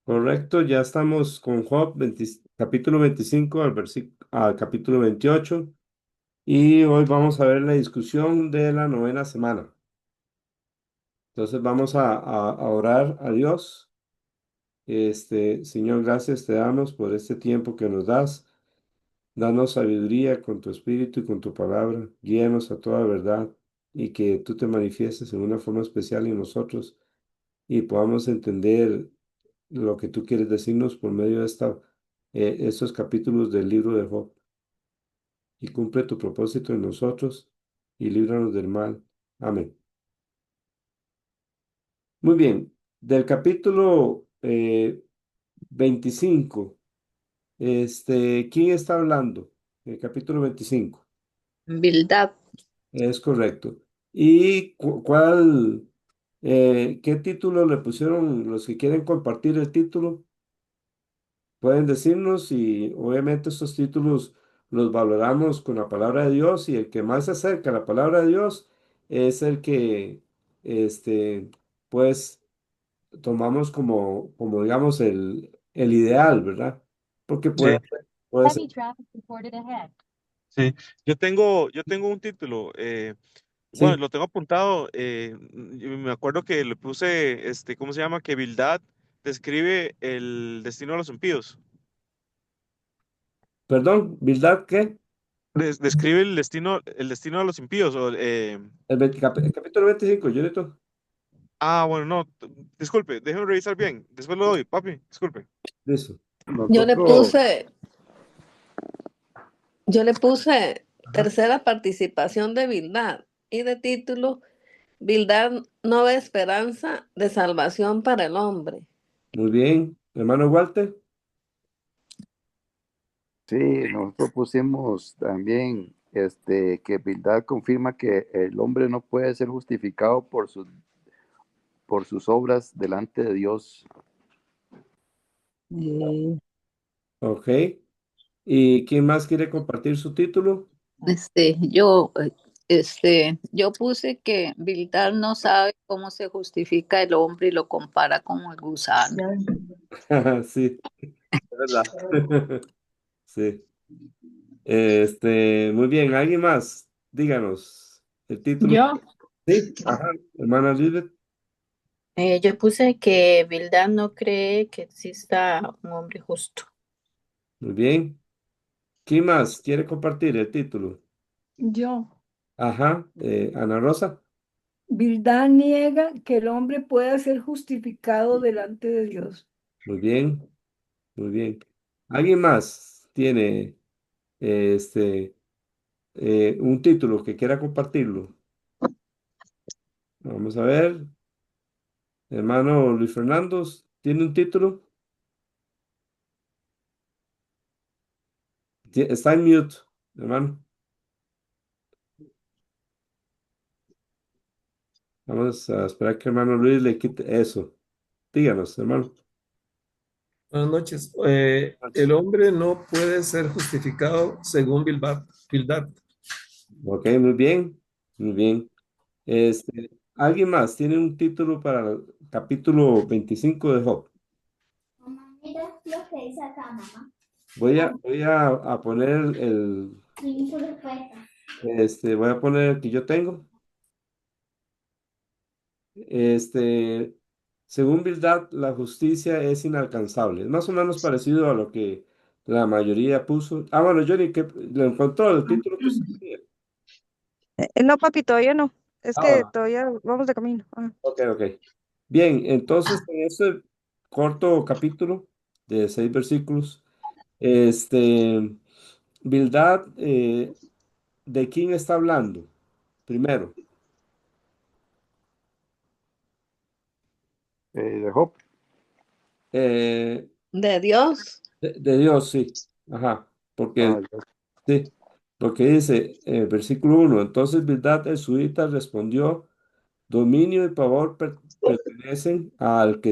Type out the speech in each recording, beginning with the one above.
Correcto, ya estamos con Job capítulo 25 al capítulo 28 y hoy vamos a ver la discusión de la novena semana. Entonces vamos a orar a Dios. Señor, gracias te damos por este tiempo que nos das. Danos sabiduría con tu espíritu y con tu palabra. Guíanos a toda verdad y que tú te manifiestes en una forma especial en nosotros y podamos entender lo que tú quieres decirnos por medio de estos capítulos del libro de Job. Y cumple tu propósito en nosotros y líbranos del mal. Amén. Muy bien, del capítulo 25, ¿quién está hablando? El capítulo 25, Bildad. es correcto. ¿Y qué título le pusieron los que quieren compartir el título? Pueden decirnos y obviamente estos títulos los valoramos con la palabra de Dios y el que más se acerca a la palabra de Dios es el que, este, pues, tomamos como digamos, el ideal, ¿verdad? Porque Sí, puede ser, sí. Yo tengo un título. Bueno, sí, lo tengo apuntado. Y me acuerdo que le puse, ¿cómo se llama? Que Bildad describe el destino de los impíos. perdón, ¿verdad qué? Describe el destino de los impíos. El capítulo 25, Jonito. Bueno, no. Disculpe, déjeme revisar bien. Después lo doy, papi. Disculpe. Listo. Yo le Nosotros, puse, yo le puse ajá, tercera participación de Bildad y de título Bildad no ve esperanza de salvación para el hombre. muy bien, hermano Walter, Sí, nosotros pusimos también que Bildad confirma que el hombre no puede ser justificado por sus obras delante de Dios. Mm, ok. ¿Y quién más quiere compartir su título? Yo puse que Bildad no sabe cómo se justifica el hombre y lo compara con el gusano. Sí, es verdad. Sí. Muy bien, ¿alguien más? Díganos el título. Yo, Sí, ajá, hermana Lisbeth. yo puse que Bildad no cree que exista un hombre justo. Muy bien. ¿Quién más quiere compartir el título? Yo, Ajá, Ana Rosa. Bildad niega que el hombre pueda ser justificado delante de Dios. Muy bien, muy bien. ¿Alguien más tiene este un título que quiera compartirlo? Vamos a ver. Hermano Luis Fernando, ¿tiene un título? Está en mute, hermano. Vamos a esperar que hermano Luis le quite eso. Díganos, hermano. Buenas noches. El hombre no puede ser justificado según Bildad. Ok, muy bien, muy bien. ¿Alguien más tiene un título para el capítulo 25 de Job? Mamá, mira lo que dice acá, mamá. Voy a poner Sí, por supuesto. voy a poner el que yo tengo. Este, Según Bildad, la justicia es inalcanzable. Es más o menos parecido a lo que la mayoría puso. Bueno, Johnny, ¿qué lo encontró el título que usted tenía? No, papi, todavía no. Es Ah, que bueno, todavía vamos de camino. ok, ok. Bien, entonces en este corto capítulo de 6 versículos, este, Bildad, ¿de quién está hablando? Primero, De Job. eh, de Dios. de Dios, sí. Ajá, porque Ah, sí, porque dice, versículo 1, entonces Bildad el sudita respondió, dominio y pavor pertenecen al que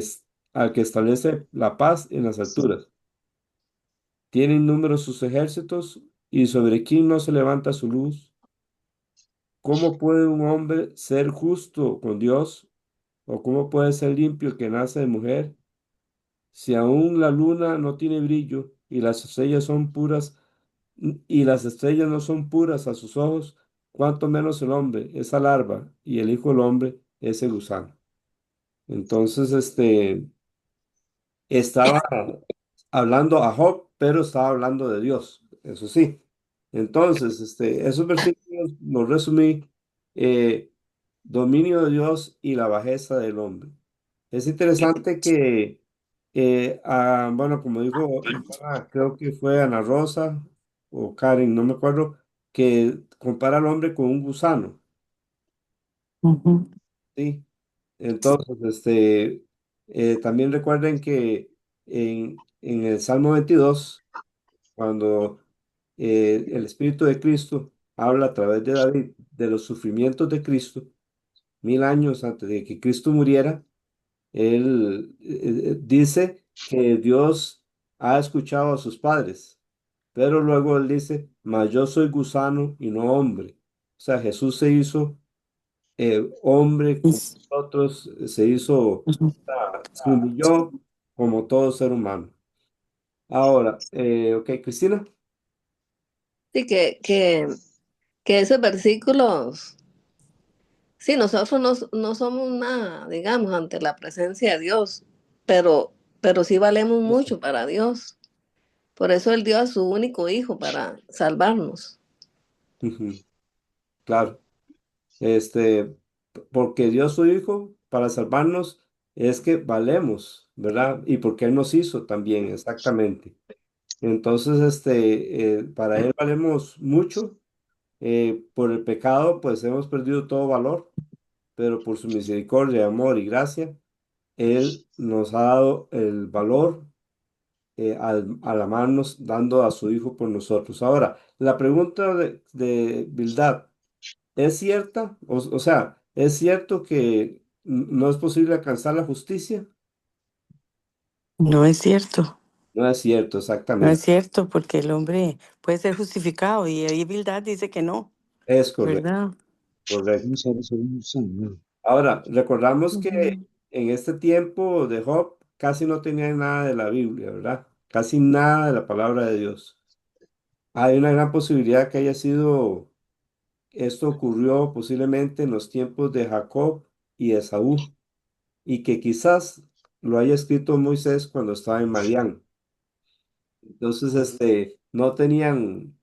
establece la paz en las alturas. Tienen número sus ejércitos y sobre quién no se levanta su luz. ¿Cómo puede un hombre ser justo con Dios? ¿O cómo puede ser limpio el que nace de mujer? Si aún la luna no tiene brillo y las estrellas son puras, y las estrellas no son puras a sus ojos, cuánto menos el hombre, esa larva, y el hijo del hombre, ese gusano. Entonces, estaba hablando a Job, pero estaba hablando de Dios, eso sí. Entonces, esos versículos los resumí, eh, dominio de Dios y la bajeza del hombre. Es interesante que, bueno, como dijo, creo que fue Ana Rosa o Karen, no me acuerdo, que compara al hombre con un gusano, Ujú. ¿sí? Entonces, también recuerden que en el Salmo 22, cuando el Espíritu de Cristo habla a través de David de los sufrimientos de Cristo, 1000 años antes de que Cristo muriera, él dice que Dios ha escuchado a sus padres, pero luego él dice, mas yo soy gusano y no hombre. O sea, Jesús se hizo hombre como Es- nosotros, se hizo, ujú. se humilló como todo ser humano. Ahora, ok, Cristina. Sí, que esos versículos, sí, nosotros no somos nada, digamos, ante la presencia de Dios, pero sí valemos mucho para Dios. Por eso Él dio a su único hijo para salvarnos. Ujú, claro, este, porque dio su Hijo para salvarnos, es que valemos, ¿verdad? Y porque Él nos hizo también, exactamente. Entonces, para Él valemos mucho. Por el pecado, pues hemos perdido todo valor, pero por su misericordia, amor y gracia, Él nos ha dado el valor, al amarnos, dando a su Hijo por nosotros. Ahora, la pregunta de Bildad, ¿es cierta? O sea, ¿es cierto que no es posible alcanzar la justicia? No es cierto, No es cierto, no es exactamente. cierto, porque el hombre puede ser justificado y ahí Bildad dice que no, Es correcto, ¿verdad? correcto. No sabe ser un gusano. Ahora, recordamos que Ujú. en este tiempo de Job casi no tenía nada de la Biblia, ¿verdad? Casi nada de la palabra de Dios. Hay una gran posibilidad que haya sido, esto ocurrió posiblemente en los tiempos de Jacob y Esaú, y que quizás lo haya escrito Moisés cuando estaba en Madián. Entonces, no tenían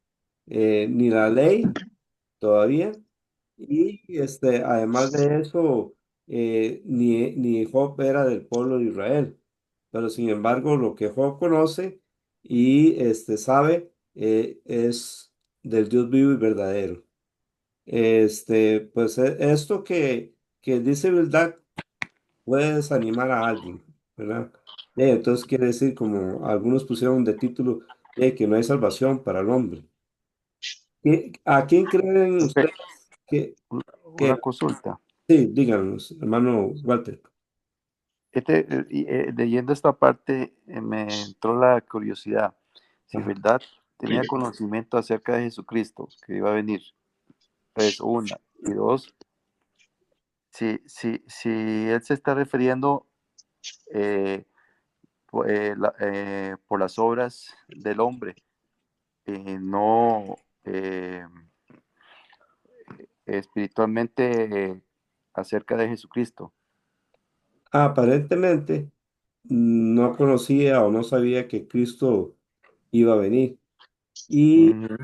ni la ley todavía. Y además de eso, ni Job era del pueblo de Israel. Pero sin embargo, lo que Job conoce y sabe, es del Dios vivo y verdadero. Pues esto que dice verdad puede desanimar a alguien, ¿verdad? Entonces quiere decir, como algunos pusieron de título, que no hay salvación para el hombre. ¿A quién creen Profe, ustedes que una consulta. sí, díganos, hermano Walter? Leyendo esta parte, me entró la curiosidad. Si Ajá. verdad tenía conocimiento acerca de Jesucristo, que iba a venir, pues una. Y dos, si él se está refiriendo eh, por las obras del hombre, no espiritualmente acerca de Jesucristo. Aparentemente no conocía o no sabía que Cristo iba a venir. Y Ujú.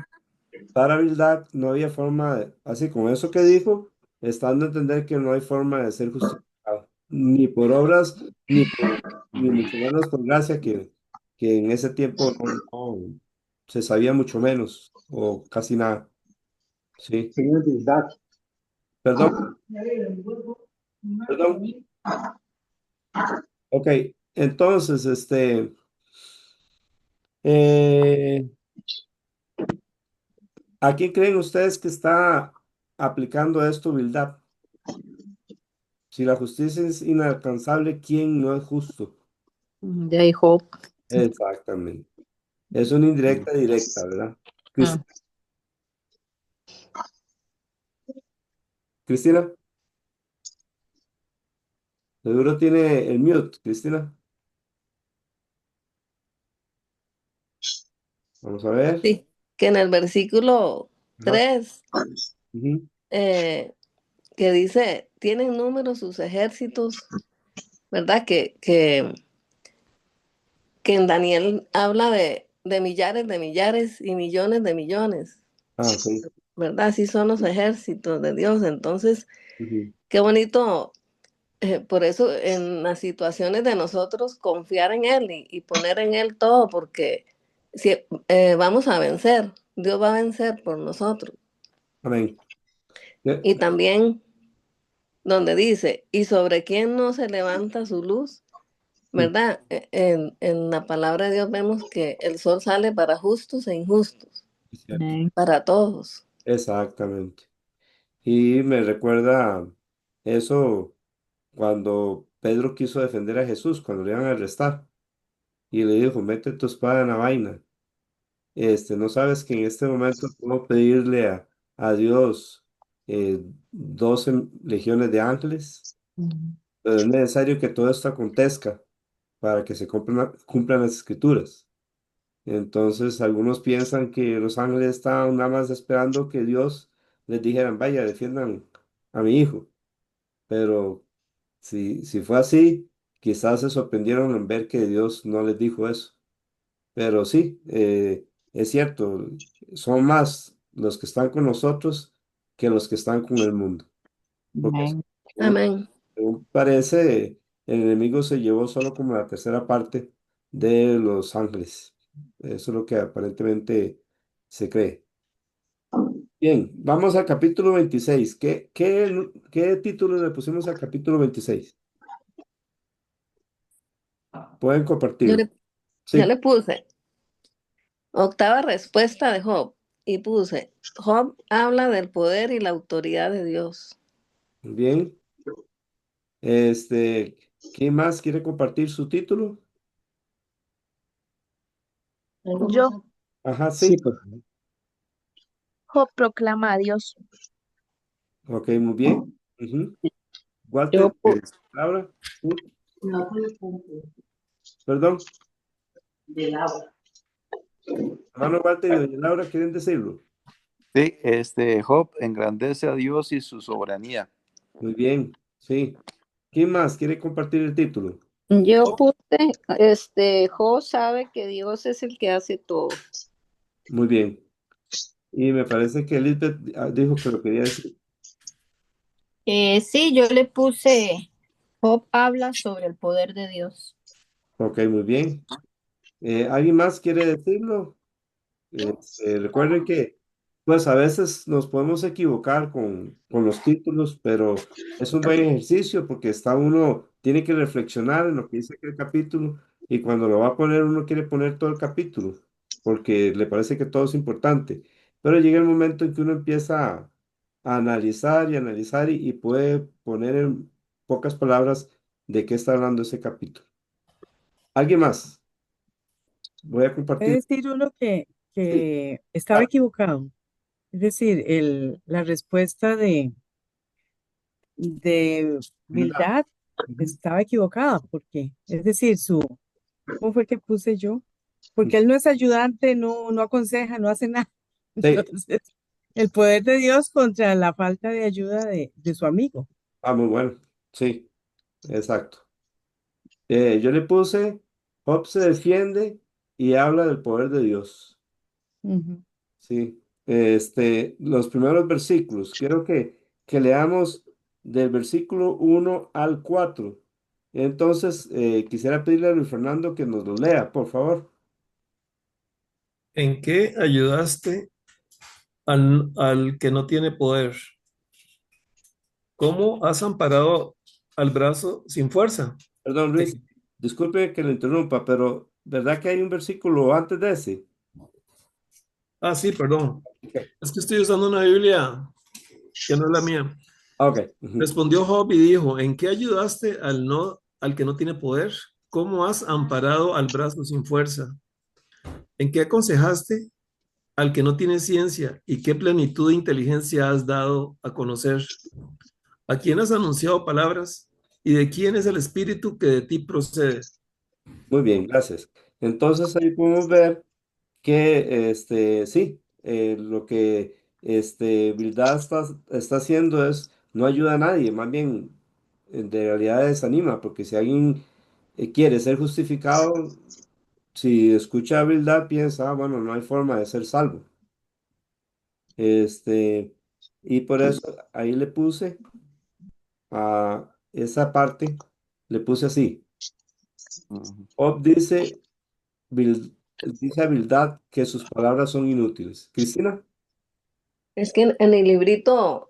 para verdad no había forma así como eso que dijo, estando a entender que no hay forma de ser justificado, ni por obras, ni mucho menos por gracia, que en ese tiempo no se sabía mucho menos o casi nada. Sí, Sería verdad. perdón, perdón. Ok, entonces, eh, ¿a quién creen ustedes que está aplicando esto, Bildad? Si la justicia es inalcanzable, ¿quién no es justo? De ahí Job. Exactamente. Es una indirecta directa, ¿verdad? Mm. Cristina, seguro tiene el mute, Cristina. Vamos a ver. Sí, que en el versículo Ajá. 3, Ujú. que dice, tienen número sus ejércitos, ¿verdad? Que en Daniel habla de millares y millones de millones, Ah, ok. ¿verdad? Así son los ejércitos de Dios. Entonces, Ujú. qué bonito, por eso en las situaciones de nosotros confiar en Él y poner en Él todo, porque si, vamos a vencer, Dios va a vencer por nosotros. Amén. Y también donde dice, ¿y sobre quién no se levanta su luz? ¿Verdad? En la palabra de Dios vemos que el sol sale para justos e injustos, Es cierto. para todos. Exactamente. Y me recuerda eso cuando Pedro quiso defender a Jesús, cuando le iban a arrestar, y le dijo, mete tu espada en la vaina. No sabes que en este momento puedo pedirle a Dios 12 legiones de ángeles, pero es necesario que todo esto acontezca para que se cumplan las escrituras. Entonces, algunos piensan que los ángeles estaban nada más esperando que Dios les dijeran, vaya, defiendan a mi hijo. Pero si fue así, quizás se sorprendieron en ver que Dios no les dijo eso. Pero sí, es cierto, son más los que están con nosotros que los que están con el mundo. Porque según, Amén. según parece, el enemigo se llevó solo como la tercera parte de los ángeles. Eso es lo que aparentemente se cree. Bien, vamos al capítulo 26. ¿Qué título le pusimos al capítulo 26? Pueden Yo compartirlo. le, yo Sí, le puse octava respuesta de Job y puse, Job habla del poder y la autoridad de Dios. muy bien. ¿Quién más quiere compartir su título? Yo, Ajá, Sí, sí. por favor. Job proclama a Dios. Ok, muy bien. Ujú. Yo, Walter, pu- Laura, sí, perdón. Hermano Walter y doña Laura, ¿quieren decirlo? Sí, Job engrandece a Dios y su soberanía. Muy bien, sí. ¿Quién más quiere compartir el título? yo puse, Jo sabe que Dios es el que hace todo. Muy bien. Y me parece que Elizabeth dijo que lo quería decir. Sí, yo le puse, Job habla sobre el poder de Dios. Ok, muy bien. ¿Alguien más quiere decirlo? Recuerden que, pues a veces nos podemos equivocar con los títulos, pero es un buen ejercicio porque uno tiene que reflexionar en lo que dice aquel capítulo y cuando lo va a poner uno quiere poner todo el capítulo porque le parece que todo es importante. Pero llega el momento en que uno empieza a analizar y analizar y puede poner en pocas palabras de qué está hablando ese capítulo. ¿Alguien más? Voy a Puede compartir. decir uno Sí. que estaba equivocado. Es decir, la respuesta de ¿Verdad? Bildad Ujú. estaba equivocada. Porque, es decir, ¿cómo fue que puse yo? Porque Ujú. él no es ayudante, no aconseja, no hace nada. Sí. Entonces, el poder de Dios contra la falta de ayuda de su amigo. Ah, muy bueno. Sí, exacto. Yo le puse, Job se defiende y habla del poder de Dios. Ujú. Sí. Los primeros versículos. Quiero que leamos del versículo 1 al 4. Entonces, quisiera pedirle a Luis Fernando que nos lo lea, por favor. ¿En qué ayudaste al que no tiene poder? ¿Cómo has amparado al brazo sin fuerza? Perdón, Luis, ¿En- disculpe que le interrumpa, pero ¿verdad que hay un versículo antes de ese? Ah, sí, perdón. Ok. Es que estoy usando una Biblia que no es la mía. Ok. Ujú. Respondió Job y dijo, ¿en qué ayudaste al que no tiene poder? ¿Cómo has amparado al brazo sin fuerza? ¿En qué aconsejaste al que no tiene ciencia? ¿Y qué plenitud de inteligencia has dado a conocer? ¿A quién has anunciado palabras? ¿Y de quién es el espíritu que de ti procede? Muy bien, gracias. Entonces ahí podemos ver que sí, lo que Bildad está haciendo es, no ayuda a nadie, más bien de realidad desanima, porque si alguien quiere ser justificado, si escucha a Bildad, piensa, bueno, no hay forma de ser salvo. Este, y por eso ahí le puse a esa parte, le puse así. Ujú. Job dice a Bildad que sus palabras son inútiles. Cristina. Es que en el librito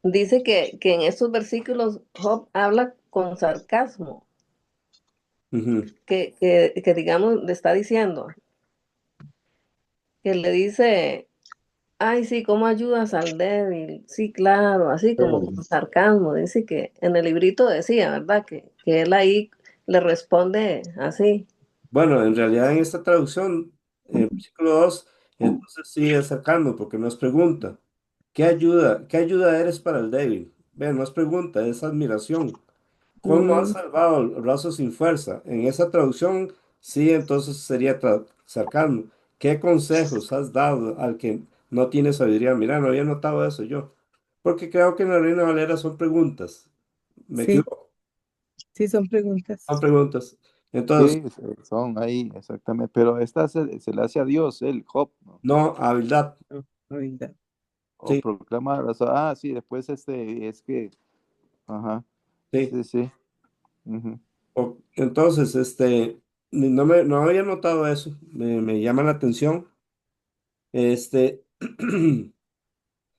dice que en estos versículos Job habla con sarcasmo, Ujú. que digamos le está diciendo, que le dice, ay, sí, ¿cómo ayudas al débil? Sí, claro, así como con sarcasmo. Dice que en el librito decía, ¿verdad? Que él ahí le responde así. Bueno, en realidad en esta traducción, en versículo 2, entonces sigue sacando, porque no es pregunta. Qué ayuda eres para el débil? Ve, no es pregunta, es admiración. ¿Cómo has Mm, salvado el brazo sin fuerza? En esa traducción, sí, entonces sería sarcasmo. ¿Qué consejos has dado al que no tiene sabiduría? Mira, no había notado eso yo, porque creo que en la Reina Valera son preguntas. ¿Me Sí, equivoco? sí, son preguntas. Son preguntas. Entonces, Sí, son ahí, exactamente. Pero esta se le hace a Dios, el Job, ¿no? no, habilidad. No, ahorita. O Sí, proclama, sí, después es que, ajá, sí. sí, sí. Ujú. Entonces, no había notado eso, me llama la atención, este,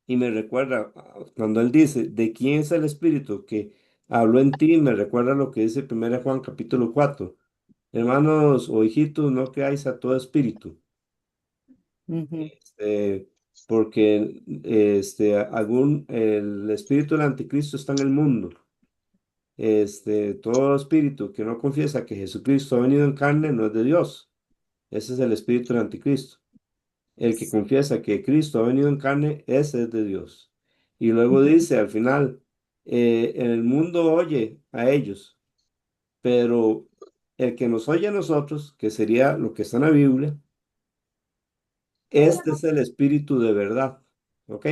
y me recuerda, cuando él dice, ¿de quién es el Espíritu que habló en ti? Me recuerda lo que dice 1 Juan capítulo 4. Hermanos o hijitos, no creáis a todo espíritu, Ujú. este, porque el espíritu del anticristo está en el mundo. Todo espíritu que no confiesa que Jesucristo ha venido en carne no es de Dios. Ese es el espíritu del anticristo. El que confiesa que Cristo ha venido en carne, ese es de Dios. Y luego dice al final, en el mundo oye a ellos, pero el que nos oye a nosotros, que sería lo que está en la Biblia, este es el espíritu de verdad. ¿Ok?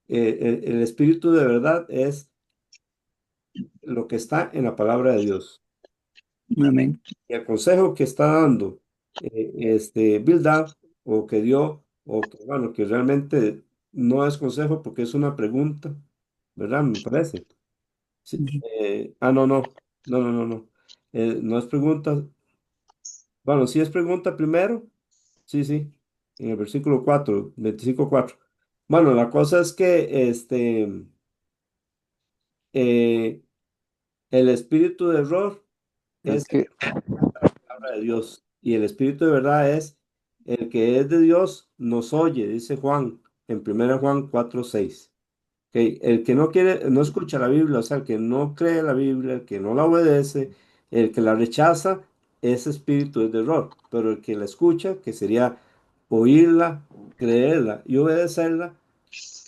El espíritu de verdad es lo que está en la palabra de Dios. Amén. Y el consejo que está dando Bildad, o que dio, o que, bueno, que realmente no es consejo porque es una pregunta, ¿verdad? Me parece. Sí, Ujú. no, no, no, no, no, no. No es pregunta. Bueno, sí es pregunta primero. Sí, sí. En el versículo 4 25:4. Bueno, la cosa es que eh, el espíritu de error Es es el que, que la palabra de Dios. Y el Espíritu de verdad es el que es de Dios, nos oye, dice Juan en 1 Juan 4:6. El que no quiere, no escucha la Biblia, o sea, el que no cree la Biblia, el que no la obedece, el que la rechaza, ese espíritu es de error. Pero el que la escucha, que sería oírla, creerla y obedecerla,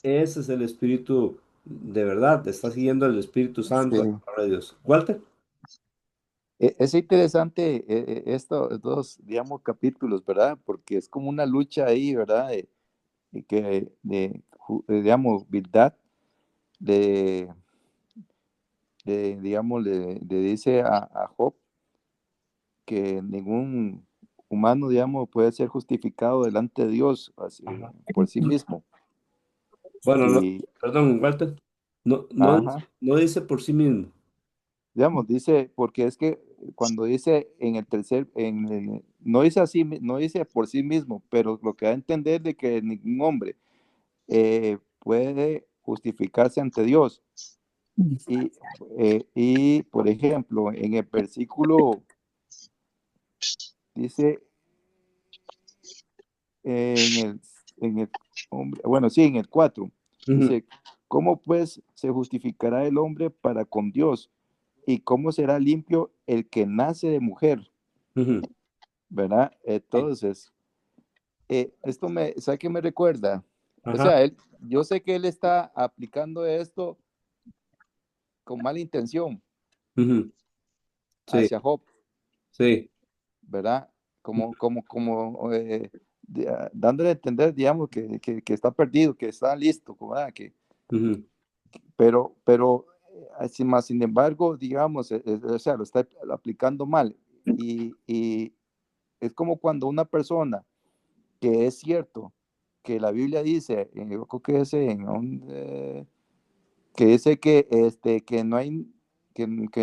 ese es el espíritu de verdad. Está siguiendo el Espíritu Santo, la sí. palabra de Dios. Walter. Es interesante estos dos, digamos, capítulos, ¿verdad? Porque es como una lucha ahí, ¿verdad? Digamos, Bildad le, digamos, le dice a Job que ningún humano, digamos, puede ser justificado delante de Dios Ajá. por sí mismo. Bueno, no, Y, perdón, Walter. No, no, ajá, no dice por sí mismo. digamos, dice, porque es que cuando dice en el tercer, no dice así, no dice por sí mismo, pero lo que da a entender de que ningún hombre puede justificarse ante Dios. Y, por ejemplo, en el versículo dice, en el, bueno, sí, en el 4 Ujú, dice, ¿cómo pues se justificará el hombre para con Dios? ¿Y cómo será limpio el que nace de mujer? ujú. ¿Verdad? Sí. Entonces, ¿sabe qué me recuerda? O Ajá. sea, yo sé que él está aplicando esto con mala intención Ujú. Sí, hacia Job, sí. ¿verdad? dándole a entender, digamos, que está perdido, que está listo, ¿verdad? Pero sin embargo, digamos, o sea, lo está aplicando mal. Y es como cuando una persona, que es cierto que la Biblia dice, yo creo que es que dice que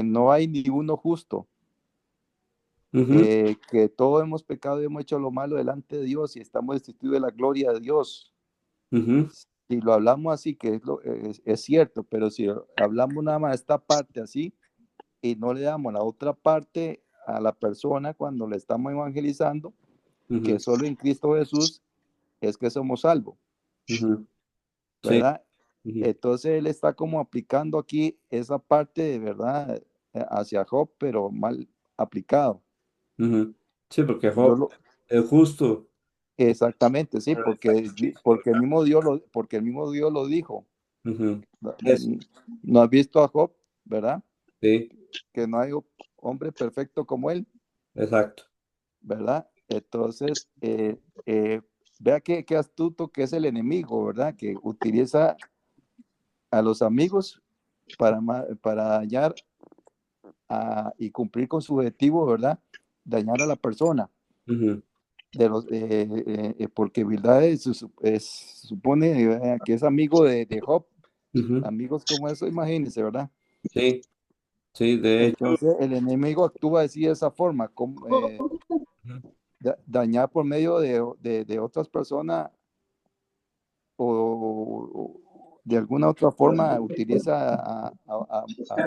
no hay ni uno justo, que todos hemos pecado y hemos hecho lo malo delante de Dios y estamos destituidos de la gloria de Dios. Si lo hablamos así, que es cierto, pero si hablamos nada más de esta parte así y no le damos la otra parte a la persona cuando le estamos evangelizando, que solo en Cristo Jesús es que somos salvos, ¿verdad? Entonces él está como aplicando aquí esa parte de verdad hacia Job, pero mal aplicado. Sí, porque Job es justo. Exactamente, sí, porque el mismo Dios lo dijo. ¿No has visto a Job, verdad? Sí. Que no hay hombre perfecto como él. Exacto. ¿Verdad? Entonces, vea qué astuto que es el enemigo, ¿verdad? Que utiliza a los amigos para dañar y cumplir con su objetivo, ¿verdad? Dañar a la persona. Porque Bildad supone que es amigo de Job. Amigos como eso, imagínense, ¿verdad? Sí, sí, de hecho. Entonces, el enemigo actúa así de esa forma, dañar por medio de otras personas o de alguna otra forma utiliza a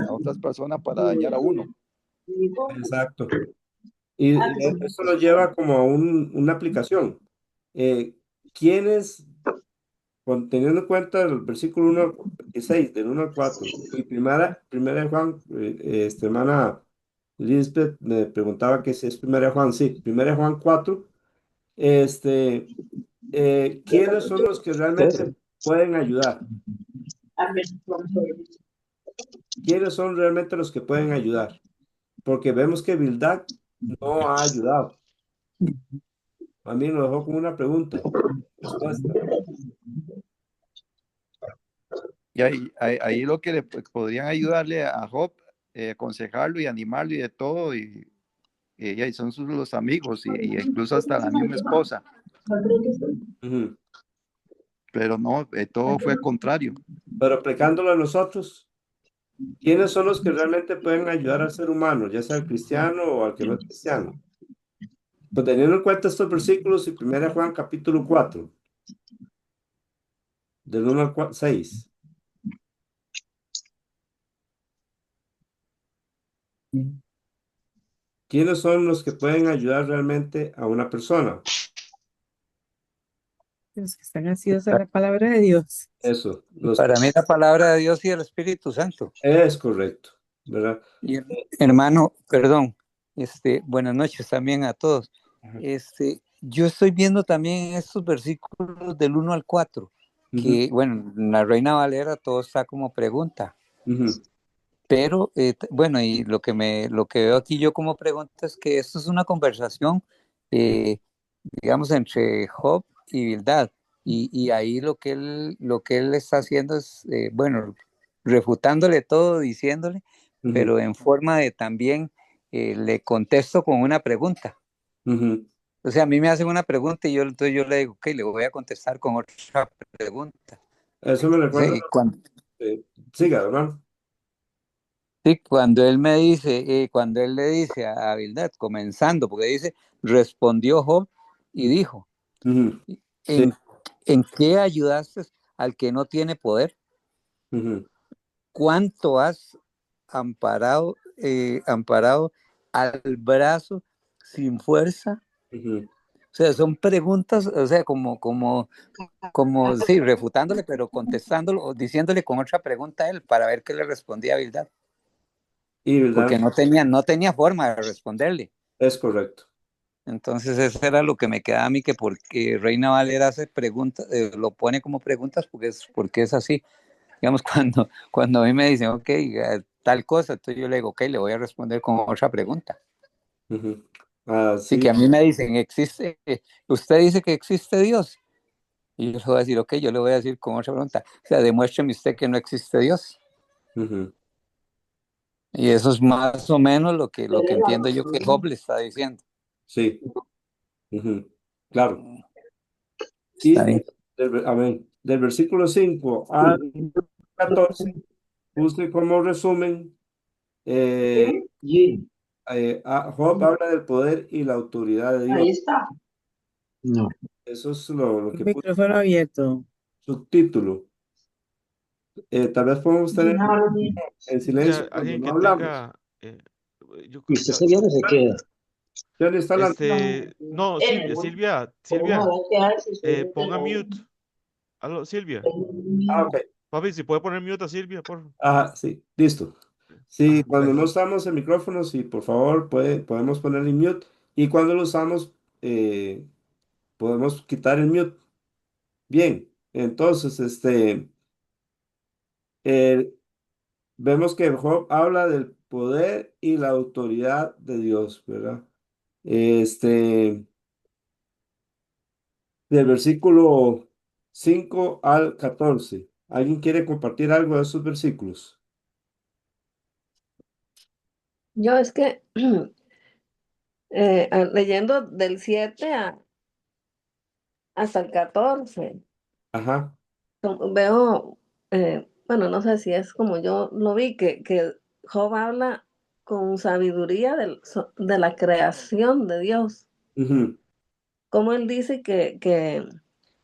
otras personas para dañar a uno. Exacto. Y eso nos lleva como a una aplicación. ¿Quiénes, teniendo en cuenta el versículo 1 al 26, del 1 al 4, y primera de Juan, hermana Lisbeth me preguntaba que si es primera de Juan, sí, primera de Juan 4, ¿quiénes son los que realmente pueden ayudar? ¿Quiénes son realmente los que pueden ayudar? Porque vemos que Bildad no ha ayudado. A mí nos dejó con una pregunta, respuesta. Y ahí lo que podrían ayudarle a Job, aconsejarlo y animarlo y de todo, y son los amigos, y incluso hasta la misma esposa. Pero no, todo fue al contrario. Pero aplicándolo a nosotros, ¿quiénes son los que realmente pueden ayudar al ser humano, ya sea el cristiano o al que no es cristiano? Pues teniendo en cuenta estos versículos y 1 Juan capítulo 4, del 1 al 6. ¿Quiénes son los que pueden ayudar realmente a una persona? Los que están nacidos a la palabra de Dios. Eso. Para mí la palabra de Dios y el Espíritu Santo. Es correcto, ¿verdad? Y, hermano, perdón, buenas noches también a todos. Yo estoy viendo también estos versículos del 1 al 4, que, bueno, en la Reina Valera todo está como pregunta. Pero, bueno, y lo que veo aquí yo como pregunta es que esto es una conversación, digamos, entre Job y Bildad. Y ahí lo que él está haciendo es, bueno, refutándole todo, diciéndole, pero en forma de también le contesto con una pregunta. O sea, a mí me hacen una pregunta y entonces yo le digo, ok, le voy a contestar con otra pregunta. Eso me recuerda. Siga, hermano. Sí, cuando él le dice a Bildad, comenzando, porque dice, respondió Job y dijo, ¿en qué ayudaste al que no tiene poder? ¿Cuánto has amparado al brazo sin fuerza? O sea, son preguntas, o sea, como sí, refutándole, pero contestándolo, o diciéndole con otra pregunta a él para ver qué le respondía a Bildad. Porque no tenía forma de responderle. Es correcto. Entonces eso era lo que me quedaba a mí, que porque Reina Valera hace preguntas, lo pone como preguntas porque es así. Digamos, cuando a mí me dicen, ok, tal cosa, entonces yo le digo, ok, le voy a responder con otra pregunta. Sí, que a mí me dicen, existe, usted dice que existe Dios. Y yo le voy a decir, ok, yo le voy a decir con otra pregunta. O sea, demuéstreme usted que no existe Dios. Y eso es más o menos lo que entiendo yo que Job le está diciendo. Sí, claro. Está Y bien. amén. Del versículo 5 al 14, puse como resumen, Job habla del poder y la autoridad de Dios. Ahí está. No. Eso es lo que puse Micrófono abierto. subtítulo. Tal vez podemos tener en silencio cuando Alguien no que hablamos. tenga. Yo, ¿Y usted se viene se queda? ¿Dónde está la... no, Silvia, ponga mute. Aló, Silvia. ok. Papi, si puede poner mute a Silvia, por favor. Ah, sí, listo. Sí, cuando no Gracias. usamos el micrófono, sí, por favor, podemos ponerle mute. Y cuando lo usamos, podemos quitar el mute. Bien, entonces, vemos que Job habla del poder y la autoridad de Dios, ¿verdad? Del versículo 5 al 14. ¿Alguien quiere compartir algo de esos versículos? Yo es que leyendo del 7 hasta el 14, Ajá. veo, bueno, no sé si es como yo lo vi, que Job habla con sabiduría de la creación de Dios. Como él dice que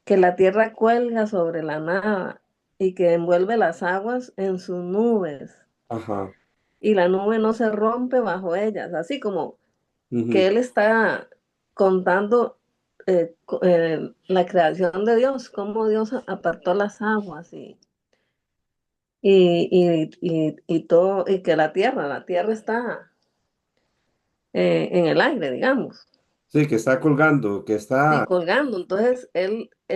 la tierra cuelga sobre la nada y que envuelve las aguas en sus nubes Ajá. y la nube no se rompe bajo ellas, así como que Ujú. él está contando la creación de Dios, cómo Dios apartó las aguas y todo, y que la tierra está en el aire, digamos. Sí, que está colgando, que Sí, está... colgando. Entonces,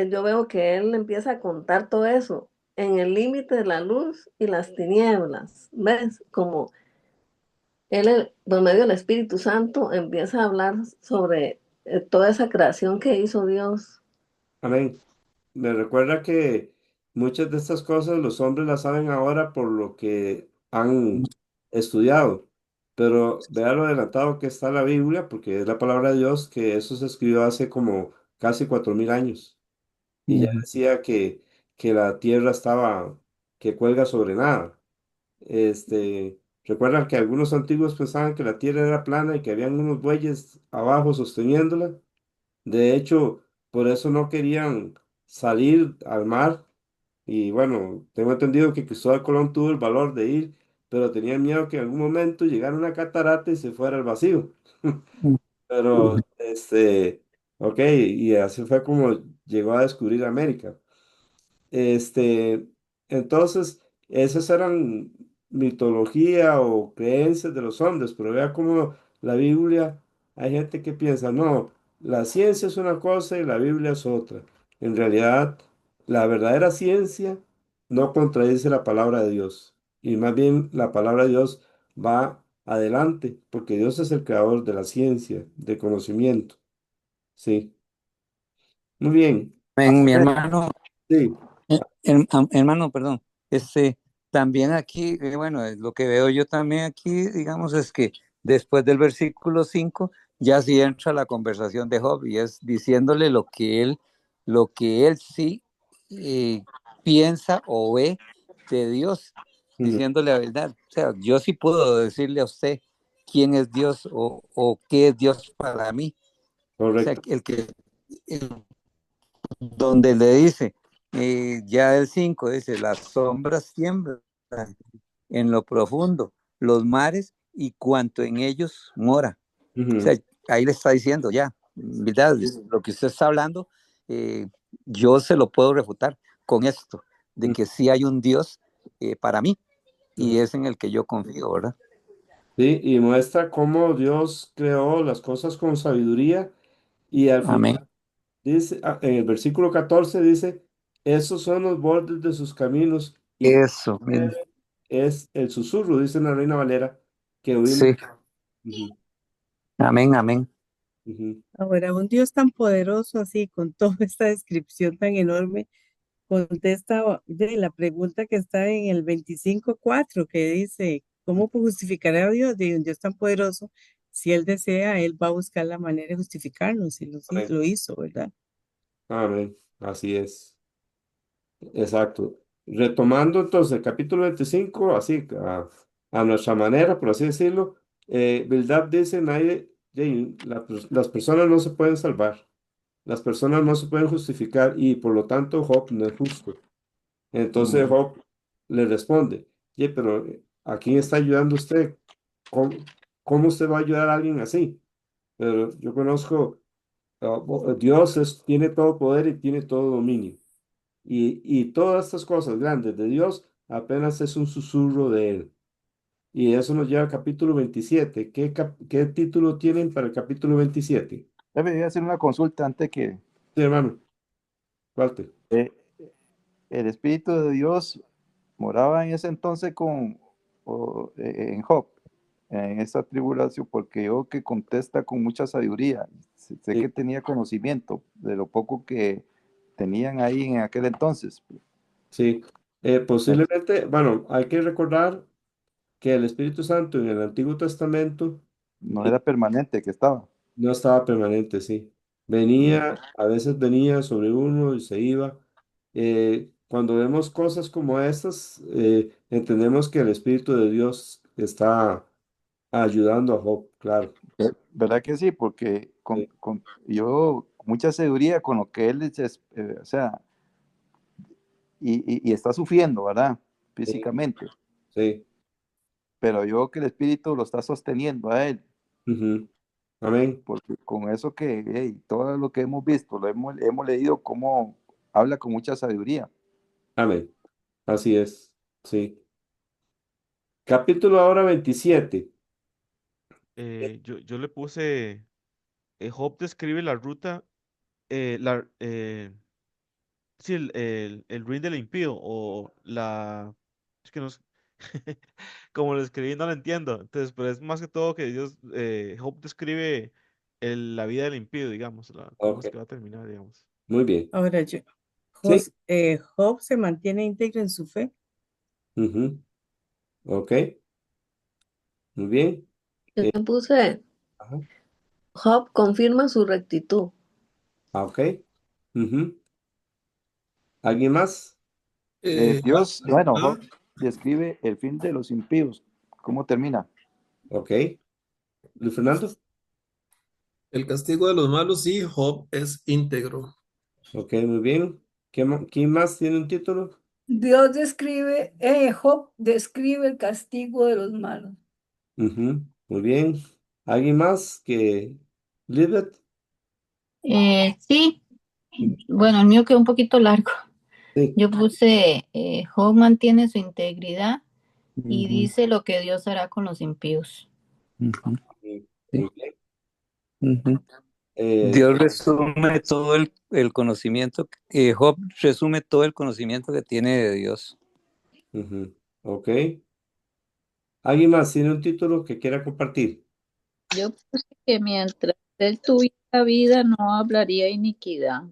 yo veo que él empieza a contar todo eso en el límite de la luz y las tinieblas. ¿Ves? Como él, por medio del Espíritu Santo, empieza a hablar sobre toda esa creación que hizo Dios. Amén. Me recuerda que muchas de estas cosas los hombres las saben ahora por lo que han estudiado, pero vea lo adelantado que está la Biblia, porque es la palabra de Dios, que eso se escribió hace como casi 4000 años, y ya decía que la tierra estaba, que cuelga sobre nada. Recuerdan que algunos antiguos pensaban que la tierra era plana y que habían unos bueyes abajo sosteniéndola. De hecho, por eso no querían salir al mar. Y bueno, tengo entendido que Cristóbal Colón tuvo el valor de ir, pero tenían miedo que en algún momento llegara una catarata y se fuera al vacío. Pero, ok, y así fue como llegó a descubrir América. Este, entonces, esas eran mitología o creencias de los hombres, pero vea cómo la Biblia, hay gente que piensa, no, la ciencia es una cosa y la Biblia es otra. En realidad, la verdadera ciencia no contradice la palabra de Dios, y más bien la palabra de Dios va adelante, porque Dios es el creador de la ciencia, de conocimiento. Sí, muy bien. Mi hermano, Sí. hermano, perdón, también aquí, bueno, lo que veo yo también aquí, digamos, es que después del versículo 5 ya sí entra la conversación de Job y es diciéndole lo que él sí piensa o ve de Dios, diciéndole la verdad. O sea, yo sí puedo decirle a usted quién es Dios o qué es Dios para mí. Correcto. O sea, donde le dice, ya el 5 dice, las sombras tiemblan en lo profundo, los mares y cuanto en ellos mora. O sea, ahí le está diciendo ya, ¿verdad? Lo que usted está hablando, yo se lo puedo refutar con esto, de que sí hay un Dios para mí y es en el que yo confío, ¿verdad? Sí, y muestra cómo Dios creó las cosas con sabiduría y al Amén. final dice, en el versículo 14 dice, esos son los bordes de sus caminos y Eso mismo. es el susurro, dice la Reina Valera, que oímos. Sí. Amén, amén. Ujú. Ahora, un Dios tan poderoso así, con toda esta descripción tan enorme, contesta de la pregunta que está en el 25:4, que dice, ¿cómo justificará a Dios de un Dios tan poderoso? Si Él desea, Él va a buscar la manera de justificarnos, y Amén. lo hizo, ¿verdad? Amén. Así es. Exacto. Retomando entonces el capítulo 25, así a nuestra manera, por así decirlo, Bildad dice, las personas no se pueden salvar, las personas no se pueden justificar y por lo tanto Job no es justo. Entonces Ujú. Job le responde, oye, pero ¿a quién está ayudando usted? ¿Cómo, cómo usted va a ayudar a alguien así? Pero yo conozco, Dios tiene todo poder y tiene todo dominio. Y todas estas cosas grandes de Dios apenas es un susurro de Él. Y eso nos lleva al capítulo 27. ¿Qué título tienen para el capítulo 27? Voy a hacer una consulta antes que Sí, hermano, Walter. eh, el Espíritu de Dios moraba en ese entonces en Job, en esa tribulación, porque yo que contesta con mucha sabiduría, sé que Sí, tenía conocimiento de lo poco que tenían ahí en aquel entonces. sí. Posiblemente, bueno, hay que recordar que el Espíritu Santo en el Antiguo Testamento No era permanente que estaba. no estaba permanente, sí. Mm. A veces venía sobre uno y se iba. Cuando vemos cosas como estas, entendemos que el Espíritu de Dios está ayudando a Job, claro. ¿Verdad que sí? Porque Sí, yo, con mucha sabiduría con lo que él o sea, y está sufriendo, ¿verdad? sí, Físicamente, sí. pero yo que el Espíritu lo está sosteniendo a él, Ujú. Amén. porque con eso que, hey, todo lo que hemos visto, hemos leído cómo habla con mucha sabiduría. Amén. Así es. Sí. Capítulo ahora 27. Yo le puse, Job describe la ruta, la, sí, el ruin del impío, o la, es que no, como lo escribí no lo entiendo, entonces, pero es más que todo que Dios, Job describe la vida del impío, digamos, cómo Ok. es que va a terminar, digamos. Muy bien. Ahora, Sí. Job se mantiene íntegro en su fe. Ujú. Ok. Muy bien. Yo Eh, le puse, ajá. Job confirma su rectitud. Ok. Ujú. ¿Alguien más? Dios, bueno, Ah, Job describe el fin de los impíos. ¿Cómo termina? Ok. Luis Fernando. el castigo de los malos, sí, Job es íntegro. Ok, muy bien. ¿Quién más tiene un título? Job describe el castigo de los malos. Ujú. Muy bien. ¿Alguien más que Lisbeth? Sí, bueno, el mío quedó un poquito largo. Sí. Yo puse, Job mantiene su integridad y Ujú, dice lo que Dios hará con los impíos. ujú, Sí, sí, muy bien. ujú. Eh, Dios resume todo el conocimiento, Job resume todo el conocimiento que tiene de Dios. ujú. Ok. ¿Alguien más tiene un título que quiera compartir? Yo puse que mientras él tuviera vida no hablaría iniquidad.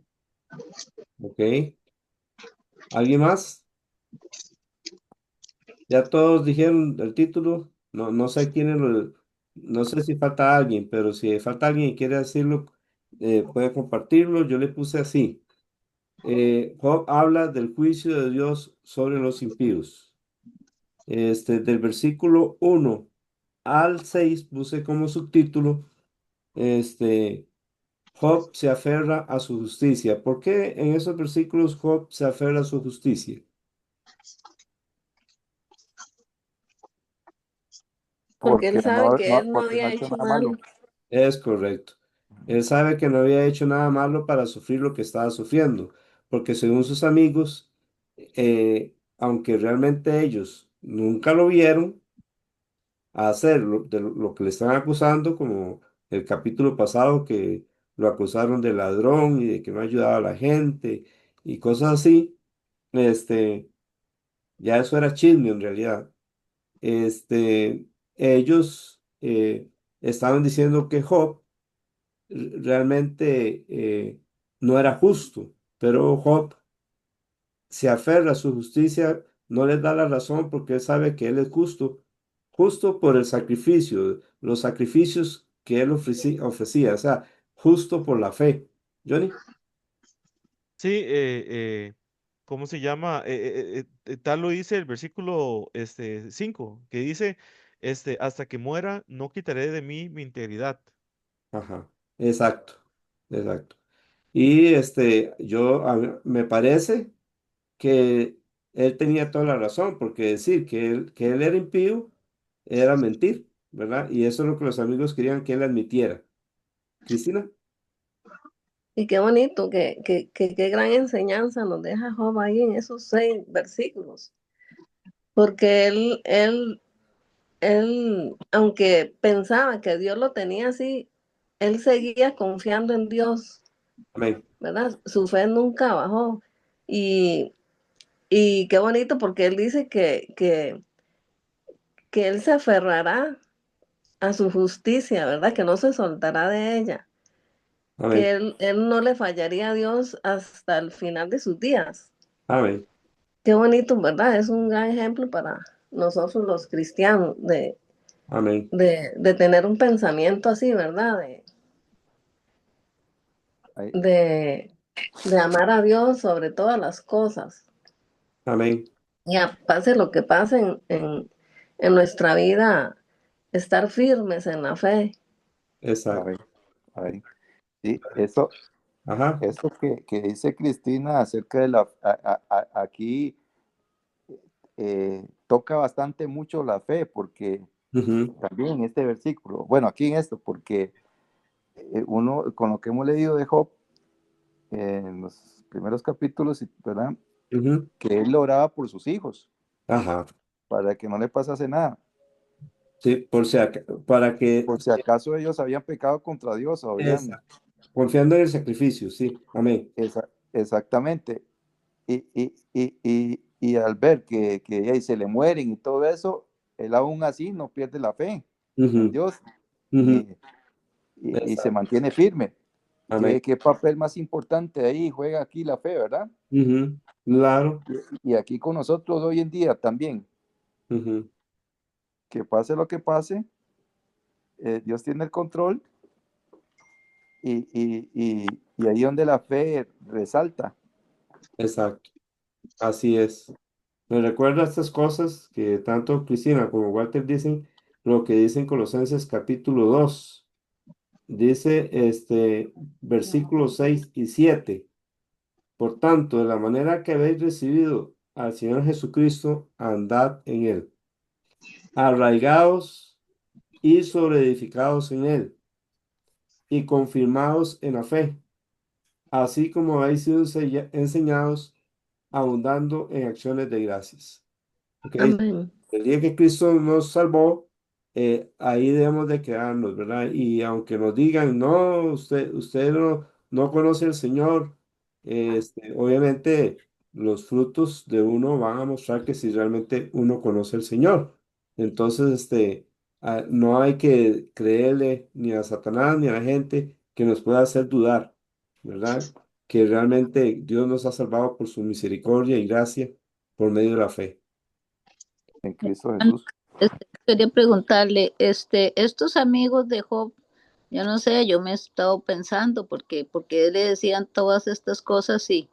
Ok. ¿Alguien más? Ya todos dijeron el título. No, no sé no sé si falta alguien, pero si falta alguien y quiere decirlo, puede compartirlo. Yo le puse así. Job habla del juicio de Dios sobre los impíos. Del versículo 1 al 6 puse como subtítulo, este, Job se aferra a su justicia. ¿Por qué en esos versículos Job se aferra a su justicia? Porque Porque él sabe que él no porque no ha había hecho hecho nada mal. malo. Es correcto. Él sabe que no había hecho nada malo para sufrir lo que estaba sufriendo, porque según sus amigos, aunque realmente ellos nunca lo vieron hacer lo que le están acusando, como el capítulo pasado que lo acusaron de ladrón y de que no ayudaba a la gente y cosas así, este, ya eso era chisme en realidad. Ellos estaban diciendo que Job realmente no era justo, pero Job se aferra a su justicia, no le da la razón porque él sabe que él es justo, justo por el sacrificio, los sacrificios que él ofrecía, o sea, justo por la fe. Johnny. Sí, ¿cómo se llama? Tal lo dice el versículo 5, que dice, hasta que muera, no quitaré de mí mi integridad. Ajá, exacto, exacto. Y me parece que él tenía toda la razón, porque decir que él era impío era mentir, ¿verdad? Y eso es lo que los amigos querían que él admitiera. Cristina. Y qué bonito, qué gran enseñanza nos deja Job ahí en esos 6 versículos. Porque él, aunque pensaba que Dios lo tenía así, él seguía confiando en Dios, Amén. ¿verdad? Su fe nunca bajó. Y, y qué bonito porque él dice que él se aferrará a su justicia, ¿verdad? Que no se soltará de ella, que Amén. él no le fallaría a Dios hasta el final de sus días. Amén. Qué bonito, ¿verdad? Es un gran ejemplo para nosotros los cristianos Amén. de tener un pensamiento así, ¿verdad? Ahí, De amar a Dios sobre todas las cosas. Amén. Y pase lo que pase en nuestra vida, estar firmes en la fe. Exacto. ahí. Sí, eso, Ajá. eso que dice Cristina acerca de aquí toca bastante mucho la fe, porque Ujú. también en este versículo, bueno, aquí en esto, porque uno, con lo que hemos leído de Job, en los primeros capítulos, ¿verdad? Ujú. Que él oraba por sus hijos, Ajá. para que no le pasase nada, Sí, para que, por si acaso ellos habían pecado contra Dios o habían, exacto, confiando en el sacrificio, sí. Amén. exactamente, y al ver que ahí se le mueren y todo eso, él aún así no pierde la fe en Ujú. Dios Ujú. y, y se Exacto. mantiene firme. Amén. ¿Qué papel más importante ahí juega aquí la fe, verdad? Ujú. Claro. Y aquí con nosotros hoy en día también, Ujú. que pase lo que pase, Dios tiene el control y ahí donde la fe resalta. Exacto. Así es. Me recuerda estas cosas que tanto Cristina como Walter dicen, lo que dicen Colosenses capítulo 2. Dice versículos 6 y 7. Por tanto, de la manera que habéis recibido al Señor Jesucristo, andad en él, arraigados y sobreedificados en él, y confirmados en la fe, así como habéis sido enseñados, abundando en acciones de gracias. ¿Ok? Amén. El día que Cristo nos salvó, ahí debemos de quedarnos, ¿verdad? Y aunque nos digan, no, usted no conoce al Señor, obviamente los frutos de uno van a mostrar que si realmente uno conoce al Señor. Entonces, no hay que creerle ni a Satanás ni a la gente que nos pueda hacer dudar, ¿verdad? Que realmente Dios nos ha salvado por su misericordia y gracia por medio de la fe. En Cristo Jesús. Quería preguntarle, estos amigos de Job, yo no sé, yo me he estado pensando porque le decían todas estas cosas y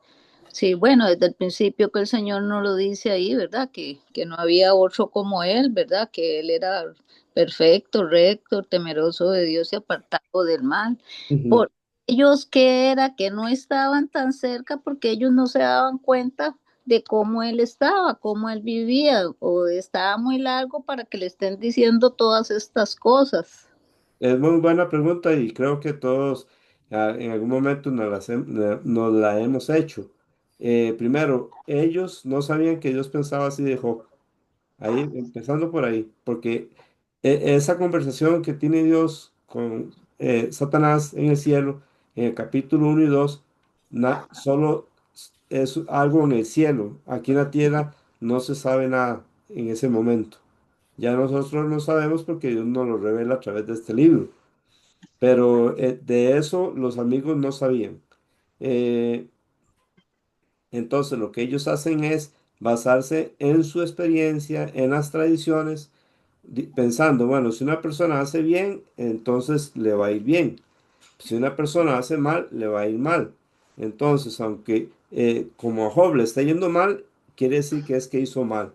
sí, bueno, desde el principio que el Señor no lo dice ahí, ¿verdad? Que no había otro como él, ¿verdad? Que él era perfecto, recto, temeroso de Dios y apartado del mal. Ujú. Por ellos que era que no estaban tan cerca porque ellos no se daban cuenta de cómo él estaba, cómo él vivía, o estaba muy largo para que le estén diciendo todas estas cosas. Es muy buena pregunta y creo que todos en algún momento nos la hemos hecho. Primero, ellos no sabían que Dios pensaba así de Job. Ahí, empezando por ahí, porque esa conversación que tiene Dios con Satanás en el cielo, en el capítulo 1 y 2, solo es algo en el cielo. Aquí en la tierra no se sabe nada en ese momento. Ya nosotros no sabemos porque Dios nos lo revela a través de este libro. pero de eso los amigos no sabían. Eh, entonces lo que ellos hacen es basarse en su experiencia, en las tradiciones, pensando, bueno, si una persona hace bien, entonces le va a ir bien. Si una persona hace mal, le va a ir mal. Entonces, aunque como a Job le está yendo mal, quiere decir que es que hizo mal.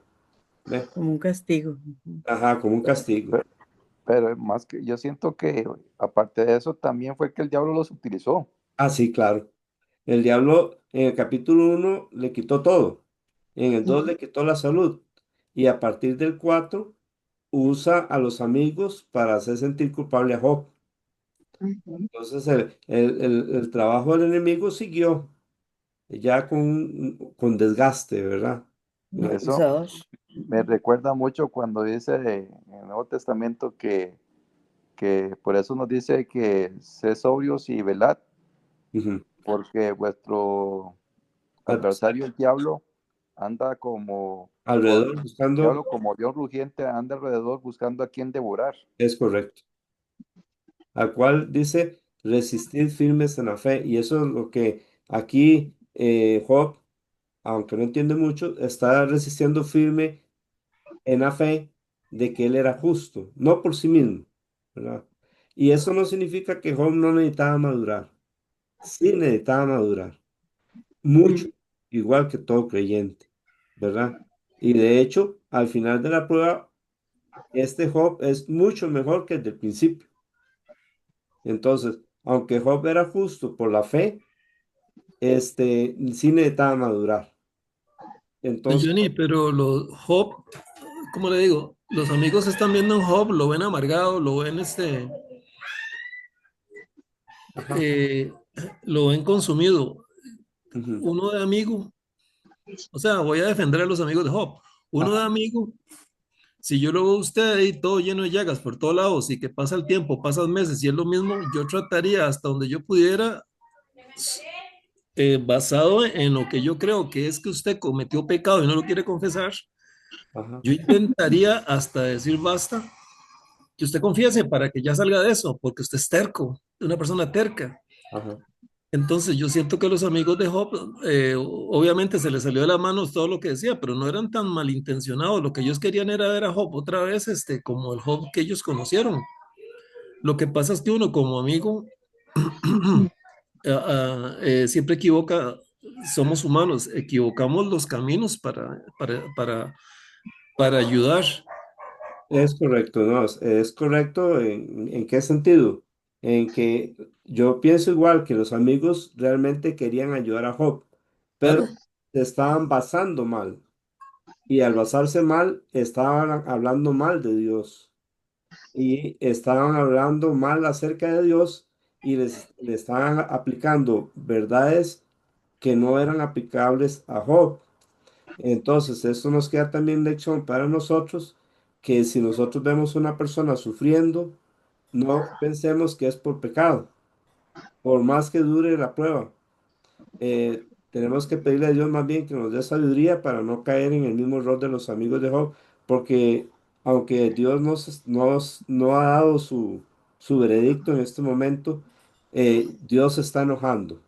¿Ve? Como un castigo. Ajá, como un castigo. Pero más que yo siento que aparte de eso también fue que el diablo los utilizó. Ah, sí, claro. El diablo en el capítulo 1 le quitó todo. En el 2 le quitó la salud. Y a partir del 4 usa a los amigos para hacer sentir culpable a Job. Entonces el trabajo del enemigo siguió ya con desgaste, ¿verdad? Eso me recuerda mucho cuando dice en el Nuevo Testamento que por eso nos dice que sé sobrios y velad, Ujú. porque vuestro adversario el diablo anda como, Alrededor el buscando, diablo como león rugiente anda alrededor buscando a quien devorar. es correcto. Al cual dice, resistir firmes en la fe. Y eso es lo que aquí Job, aunque no entiende mucho, está resistiendo firme en la fe de que él era justo, no por sí mismo, ¿verdad? Y eso no significa que Job no necesitaba madurar. Sí necesitaba madurar, mucho, igual que todo creyente, ¿verdad? Y de hecho, al final de la prueba, este Job es mucho mejor que el del principio. Entonces, aunque Job era justo por la fe, sí necesitaba madurar. Entonces, Johnny, pero los Job, ¿cómo le digo? Los amigos están viendo en Job, lo ven amargado, lo ven ajá, eh, lo ven consumido. ujú, Uno de amigo, o sea, voy a defender a los amigos de Job. Uno de ajá, amigo, si yo lo veo a usted ahí todo lleno de llagas por todos lados y que pasa el tiempo, pasan meses y es lo mismo, yo trataría hasta donde yo pudiera, basado en lo que yo creo que es que usted cometió pecado y no lo quiere confesar, ajá, yo intentaría hasta decir basta, que usted confiese para que ya salga de eso, porque usted es terco, una persona terca. ajá, Entonces yo siento que los amigos de Job, obviamente se les salió de las manos todo lo que decía, pero no eran tan malintencionados. Lo que ellos querían era ver a Job otra vez, como el Job que ellos conocieron. Lo que pasa es que uno como amigo siempre equivoca, somos humanos, equivocamos los caminos para ayudar. es correcto, ¿no? Es correcto ¿en qué sentido? En que yo pienso igual que los amigos realmente querían ayudar a Job, pero Claro, se estaban basando mal. Y al basarse mal, estaban hablando mal de Dios. Y estaban hablando mal acerca de Dios y le estaban aplicando verdades que no eran aplicables a Job. Entonces, esto nos queda también lección para nosotros, que si nosotros vemos una persona sufriendo, no pensemos que es por pecado, por más que dure la prueba. Tenemos que pedirle a Dios más bien que nos dé sabiduría para no caer en el mismo error de los amigos de Job, porque aunque Dios no ha dado su veredicto en este momento, Dios se está enojando.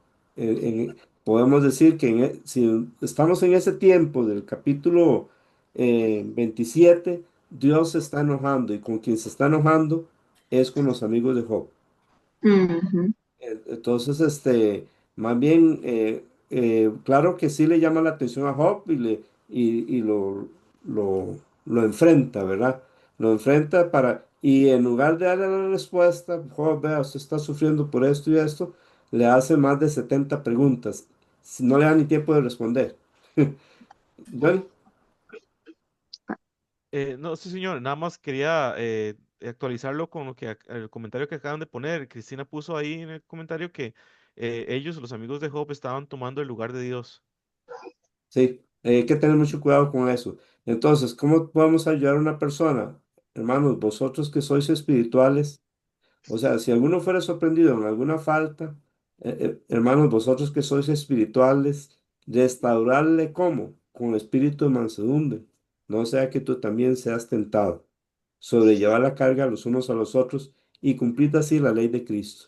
Podemos decir que si estamos en ese tiempo del capítulo 27, Dios se está enojando y con quien se está enojando es con los amigos de Job. Ujú. Entonces, más bien, claro que sí le llama la atención a Job y lo enfrenta, ¿verdad? Lo enfrenta y en lugar de darle la respuesta, Job, vea, usted está sufriendo por esto y esto, le hace más de 70 preguntas. No le da ni tiempo de responder. Johnny, No, sí, señor, nada más quería actualizarlo con el comentario que acaban de poner. Cristina puso ahí en el comentario que ellos, los amigos de Job, estaban tomando el lugar de Dios. sí, hay que tener mucho cuidado con eso. Entonces, ¿cómo podemos ayudar a una persona? Hermanos, vosotros que sois espirituales, o sea, si alguno fuera sorprendido en alguna falta, hermanos, vosotros que sois espirituales, restaurarle ¿cómo? Con espíritu de mansedumbre. No sea que tú también seas tentado. Sobrellevar la carga los unos a los otros y cumplid así la ley de Cristo.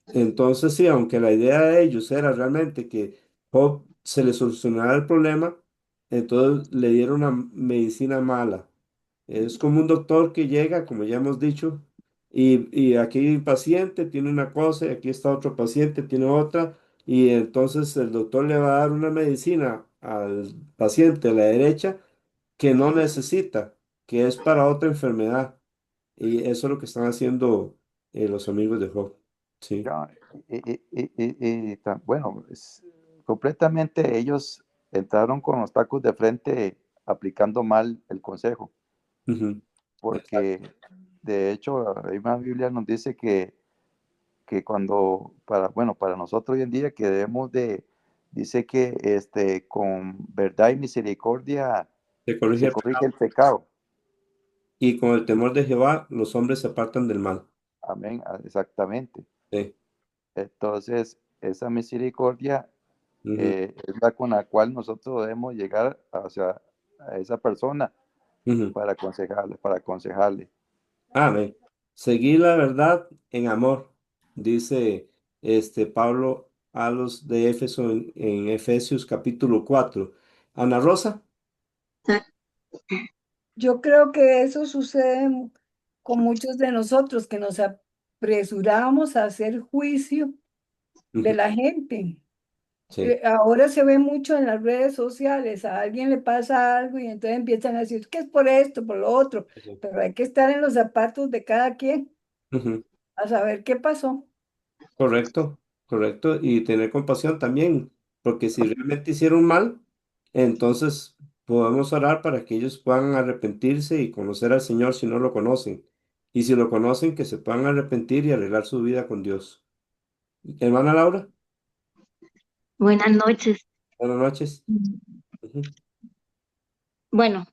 Entonces, sí, aunque la idea de ellos era realmente que Job se le solucionara el problema, entonces le dieron una medicina mala. Es como un doctor que llega, como ya hemos dicho, y aquí hay un paciente, tiene una cosa, y aquí está otro paciente, tiene otra, y entonces el doctor le va a dar una medicina al paciente a la derecha que no necesita, que es para otra enfermedad. Y eso es lo que están haciendo los amigos de Job. Sí. Ya, bueno, completamente ellos entraron con los tacos de frente aplicando mal el consejo, Ujú. porque de hecho la misma Biblia nos dice que cuando, bueno, para nosotros hoy en día que debemos dice que con verdad y misericordia Se corrige se el corrige pecado. el pecado. Y con el temor de Jehová los hombres se apartan del mal. Amén, exactamente. Sí. Entonces, esa misericordia Ujú, es la con la cual nosotros debemos llegar hacia a esa persona ujú. para aconsejarle. Amén. Seguir la verdad en amor, dice Pablo a los de Éfeso en Efesios capítulo 4. Ana Rosa. Yo creo que eso sucede con muchos de nosotros, que nos apresuramos a hacer juicio de Ujú. la gente. Sí, Ahora se ve mucho en las redes sociales, a alguien le pasa algo y entonces empiezan a decir que es por esto, por lo otro, sí. pero hay que estar en los zapatos de cada quien Ujú. a saber qué pasó. Correcto, correcto. Y tener compasión también, porque si realmente hicieron mal, entonces podemos orar para que ellos puedan arrepentirse y conocer al Señor si no lo conocen. Y si lo conocen, que se puedan arrepentir y arreglar su vida con Dios. Hermana Laura, Buenas noches. buenas noches. Ujú. Bueno,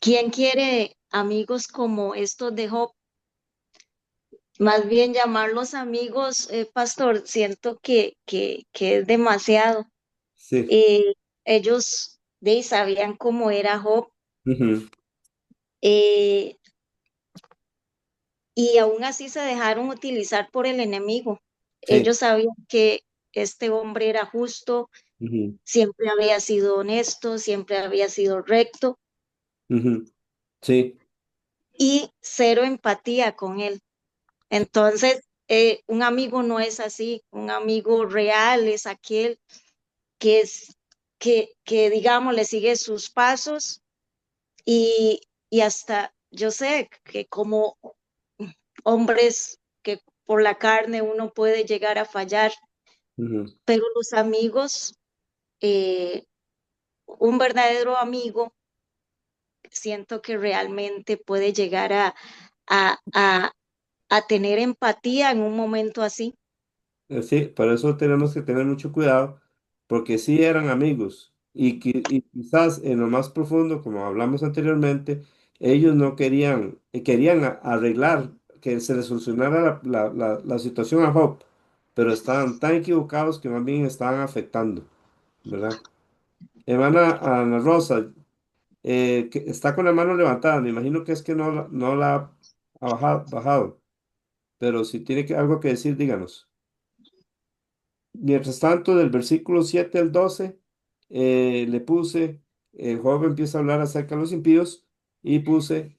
¿quién quiere amigos como estos de Job? Más bien llamarlos amigos, pastor, siento que es demasiado. Sí. Eh, ellos sabían cómo era Job, Ujú. eh, y aún así se dejaron utilizar por el enemigo. Sí. Ellos sabían que este hombre era justo, Ujú. siempre había sido honesto, siempre había sido recto Ujú. Sí. y cero empatía con él. Sí. Entonces, un amigo no es así, un amigo real es aquel que es, que digamos, le sigue sus pasos y hasta, yo sé que como hombres que por la carne uno puede llegar a fallar, Ujú. pero los amigos, eh, un verdadero amigo, siento que realmente puede llegar a, a, a tener empatía en un momento así. Sí, por eso tenemos que tener mucho cuidado, porque sí eran amigos y quizás en lo más profundo, como hablamos anteriormente, ellos no querían, querían arreglar, que se les solucionara la situación a Job, pero estaban tan equivocados que más bien estaban afectando, ¿verdad? Hermana Ana Rosa, que está con la mano levantada, me imagino que es que no la ha bajado, pero si tiene algo que decir, díganos. Mientras tanto, del versículo 7 al 12, le puse, Job empieza a hablar acerca de los impíos y puse,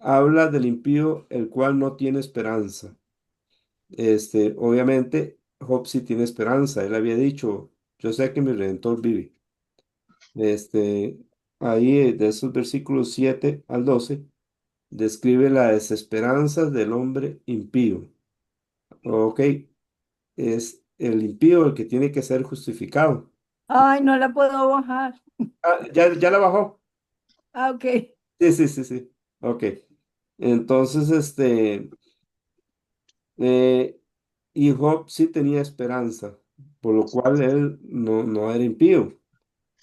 habla del impío el cual no tiene esperanza. Obviamente, Job sí tiene esperanza. Él había dicho, yo sé que mi Redentor vive. Este, ahí de esos versículos 7 al 12, describe la desesperanza del hombre impío. Ok, es el impío el que tiene que ser justificado. Ay, no la puedo bajar. Ah, ya la bajó. Ah, ok. Sí, sí, sí, sí. Ok. Entonces, eh, y Job sí tenía esperanza, por lo cual él no era impío.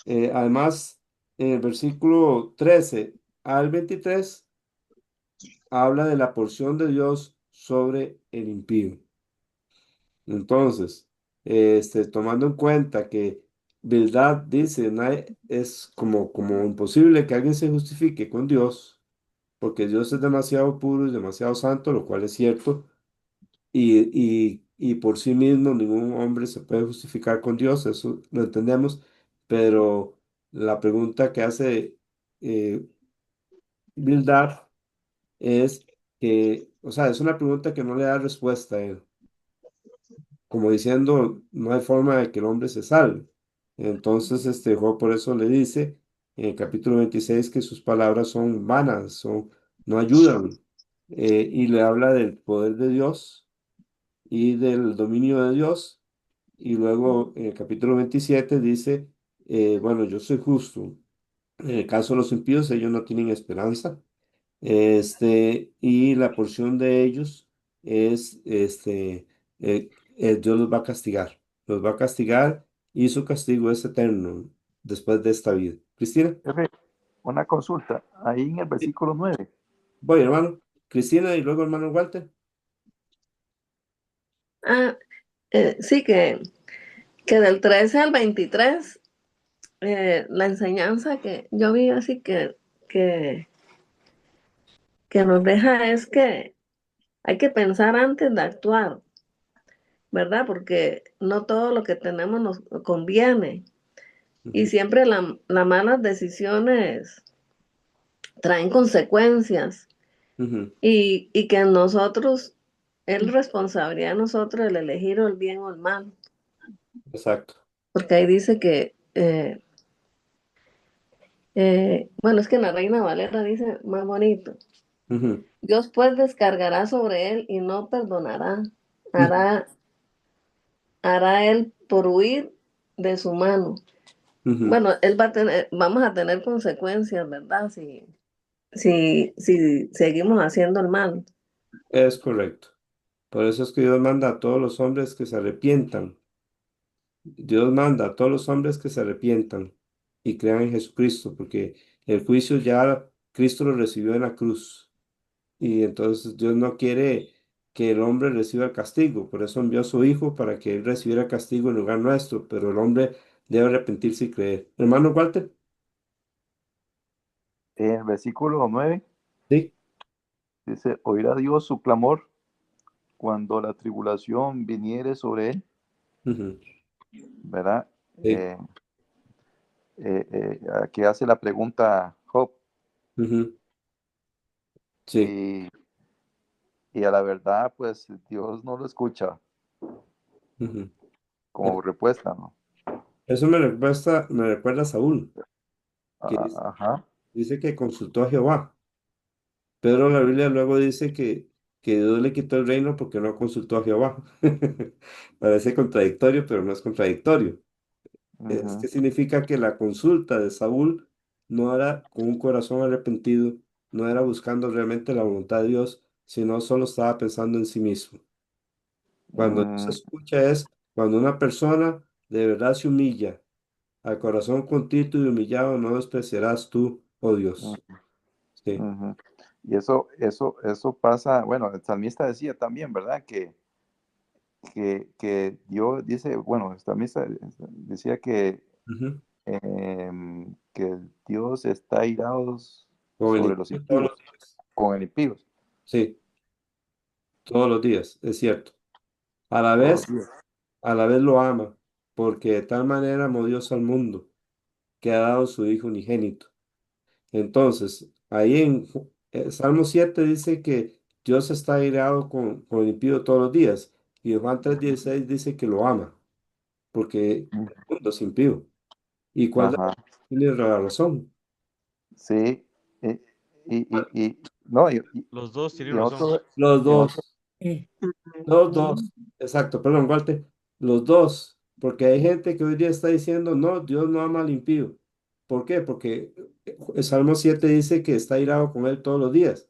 Además, en el versículo 13 al 23 habla de la porción de Dios sobre el impío. Entonces, tomando en cuenta que Bildad dice, es como imposible que alguien se justifique con Dios, porque Dios es demasiado puro y demasiado santo, lo cual es cierto, y por sí mismo ningún hombre se puede justificar con Dios, eso lo entendemos, pero la pregunta que hace eh, Bildad es que, o sea, es una pregunta que no le da respuesta a él, como diciendo, no hay forma de que el hombre se salve. Entonces, Job por eso le dice en el capítulo 26 que sus palabras son vanas, no ayudan, y le habla del poder de Dios y del dominio de Dios. Y luego en el capítulo 27 dice, bueno, yo soy justo. En el caso de los impíos, ellos no tienen esperanza. Y la porción de ellos es, Dios los va a castigar. Los va a castigar y su castigo es eterno después de esta vida. Cristina. Jefe, una consulta, ahí en el Sí. versículo 9. Voy, hermano. Cristina y luego hermano Walter. Sí, que del 13 al 23, la enseñanza que yo vi así que, que nos deja es que hay que pensar antes de actuar, ¿verdad? Porque no todo lo que tenemos nos conviene. Y siempre las malas decisiones traen consecuencias. Y que nosotros, es responsabilidad de nosotros el elegir el bien o el mal. Exacto. Porque ahí dice que, bueno, es que en la Reina Valera dice más bonito. Dios pues descargará sobre él y no perdonará. Hará él por huir de su mano. Bueno, él vamos a tener consecuencias, ¿verdad? Si seguimos haciendo el mal. Es correcto. Por eso es que Dios manda a todos los hombres que se arrepientan. Dios manda a todos los hombres que se arrepientan y crean en Jesucristo, porque el juicio ya Cristo lo recibió en la cruz. Y entonces Dios no quiere que el hombre reciba el castigo, por eso envió a su Hijo para que él recibiera castigo en lugar nuestro, pero el hombre debe arrepentirse y creer. Hermano Walter. En el versículo 9 Sí. dice, oirá Dios su clamor cuando la tribulación viniere sobre él, ¿verdad? Sí. Aquí hace la pregunta Job. Sí. Y a la verdad, pues Dios no lo escucha como respuesta, ¿no? Eso me recuerda a Saúl, que Ajá. dice que consultó a Jehová, pero la Biblia luego dice que Dios le quitó el reino porque no consultó a Jehová. Parece contradictorio, pero no es contradictorio. Es que significa que la consulta de Saúl no era con un corazón arrepentido, no era buscando realmente la voluntad de Dios, sino solo estaba pensando en sí mismo. Cuando Dios escucha es cuando una persona de verdad se humilla, al corazón contrito y humillado no despreciarás tú, oh Dios. Sí. Y eso pasa, bueno, el salmista decía también, ¿verdad? Que Dios dice, bueno, el salmista decía que Dios está airado Con el sobre los impío todos impíos, los días. con el impío. Sí, todos los días, es cierto. A la Todos los vez, días. a la vez lo ama, porque de tal manera amó Dios al mundo, que ha dado su Hijo unigénito. Entonces, ahí en Salmo 7 dice que Dios está airado con el impío todos los días. Y Juan 3:16 dice que lo ama, porque el mundo es impío. ¿Y cuál Ajá. tiene la razón? Sí. No, Los dos tienen en razón. otro, Los en otro, dos. Los dos, exacto, perdón, Walter, los dos, porque hay gente que hoy día está diciendo, no, Dios no ama al impío. ¿Por qué? Porque el Salmo 7 dice que está irado con él todos los días,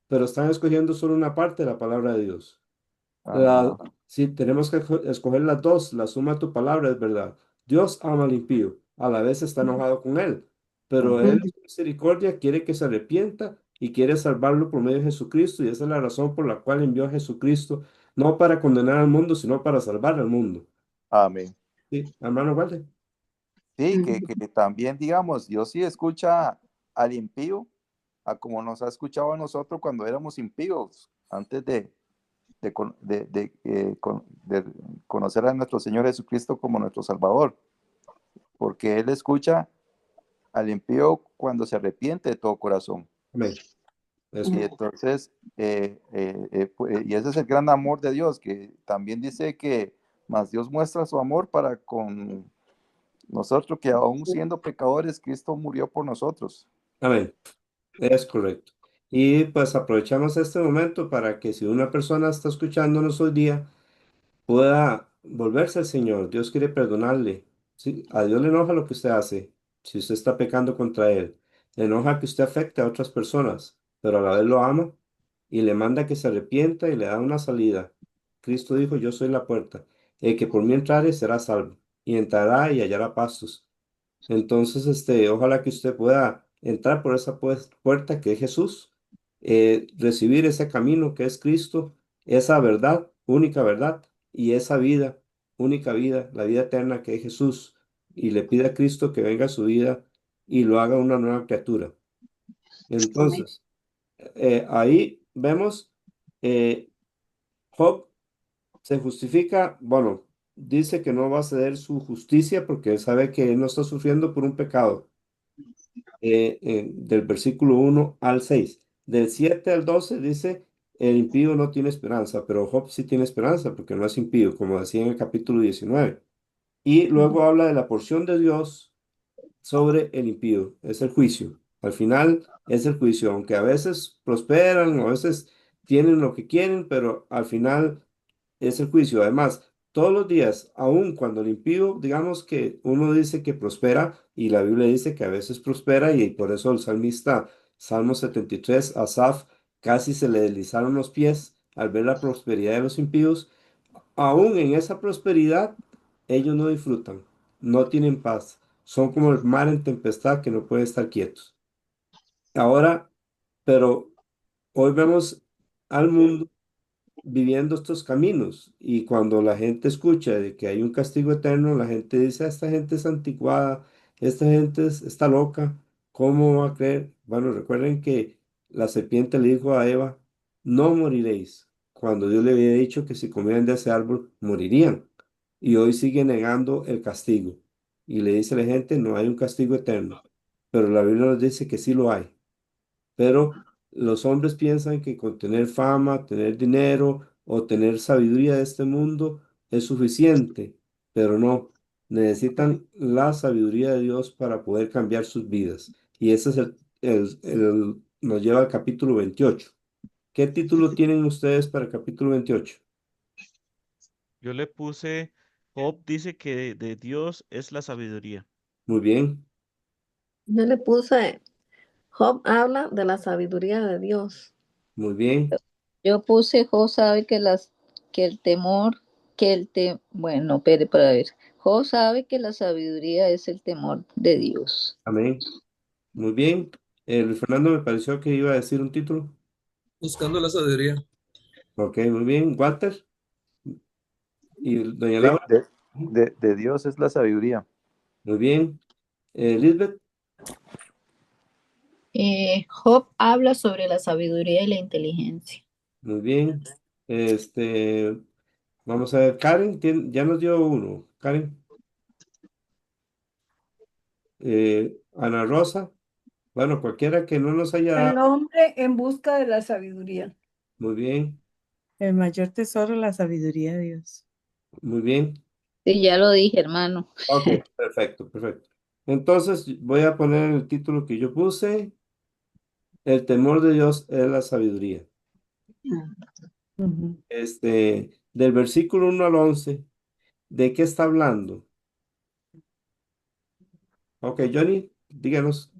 pero están escogiendo solo una parte de la palabra de Dios. ajá. Sí, tenemos que escoger las dos, la suma de tu palabra es verdad. Dios ama al impío, a la vez está enojado con él, pero él en su misericordia quiere que se arrepienta y quiere salvarlo por medio de Jesucristo, y esa es la razón por la cual envió a Jesucristo, no para condenar al mundo, sino para salvar al mundo. Amén. Sí, hermano Walter. Sí, que también, digamos, Dios sí escucha al impío, a como nos ha escuchado a nosotros cuando éramos impíos, antes de conocer a nuestro Señor Jesucristo como nuestro Salvador, porque Él escucha al impío cuando se arrepiente de todo corazón. Amén. Eso. Y entonces, y ese es el gran amor de Dios, que también dice que más Dios muestra su amor para con nosotros, que aún siendo pecadores, Cristo murió por nosotros. Amén. Es correcto. Y pues aprovechamos este momento para que si una persona está escuchándonos hoy día, pueda volverse al Señor. Dios quiere perdonarle. Sí, a Dios le enoja lo que usted hace. Si usted está pecando contra Él, le enoja que usted afecte a otras personas, pero a la vez lo ama y le manda que se arrepienta y le da una salida. Cristo dijo, yo soy la puerta. El que por mí entrare será salvo y entrará y hallará pastos. Entonces, ojalá que usted pueda entrar por esa puerta que es Jesús, recibir ese camino que es Cristo, esa verdad, única verdad, y esa vida, única vida, la vida eterna que es Jesús, y le pida a Cristo que venga a su vida y lo haga una nueva criatura. Entonces, ahí vemos, eh, Job se justifica, bueno, dice que no va a ceder su justicia porque él sabe que él no está sufriendo por un pecado. Del versículo 1 al 6. Del 7 al 12 dice, el impío no tiene esperanza, pero Job sí tiene esperanza porque no es impío, como decía en el capítulo 19. Y luego habla de la porción de Dios sobre el impío, es el juicio. Al final es el juicio, aunque a veces prosperan, a veces tienen lo que quieren, pero al final es el juicio. Además, todos los días, aun cuando el impío, digamos que uno dice que prospera y la Biblia dice que a veces prospera y por eso el salmista, Salmo 73, Asaf, casi se le deslizaron los pies al ver la prosperidad de los impíos. Aún en esa prosperidad, ellos no disfrutan, no tienen paz. Son como el mar en tempestad que no puede estar quietos. Ahora, pero hoy vemos al mundo viviendo estos caminos y cuando la gente escucha de que hay un castigo eterno, la gente dice, "Ah, esta gente es anticuada, esta gente está loca, ¿cómo va a creer?" Bueno, recuerden que la serpiente le dijo a Eva, no moriréis, cuando Dios le había dicho que si comían de ese árbol morirían. Y hoy sigue negando el castigo. Y le dice a la gente, no hay un castigo eterno, pero la Biblia nos dice que sí lo hay. Pero los hombres piensan que con tener fama, tener dinero o tener sabiduría de este mundo es suficiente, pero no. Necesitan la sabiduría de Dios para poder cambiar sus vidas. Y ese es nos lleva al capítulo 28. ¿Qué título tienen ustedes para el capítulo 28? Yo le puse, Job dice que de Dios es la sabiduría. Muy bien, Yo le puse, Job habla de la sabiduría de Dios. muy bien, Yo puse, Job sabe que el temor, bueno, espere para ver. Job sabe que la sabiduría es el temor de Dios. amén. Muy bien. Luis Fernando me pareció que iba a decir un título. Buscando la sabiduría. Ok, muy bien. Walter y doña Sí, Laura. de Dios es la sabiduría. Muy bien. Lisbeth. Job habla sobre la sabiduría y la inteligencia. Muy bien. Vamos a ver, Karen, ya nos dio uno. Karen. Ana Rosa. Bueno, cualquiera que no nos haya El dado. hombre en busca de la sabiduría. Muy bien, El mayor tesoro, la sabiduría de Dios. muy bien. Sí, ya lo dije, hermano. Ok, perfecto, perfecto. Entonces voy a poner el título que yo puse. El temor de Dios es la sabiduría. Ujú. Del versículo 1 al 11, ¿de qué está hablando? Ok, Johnny, díganos.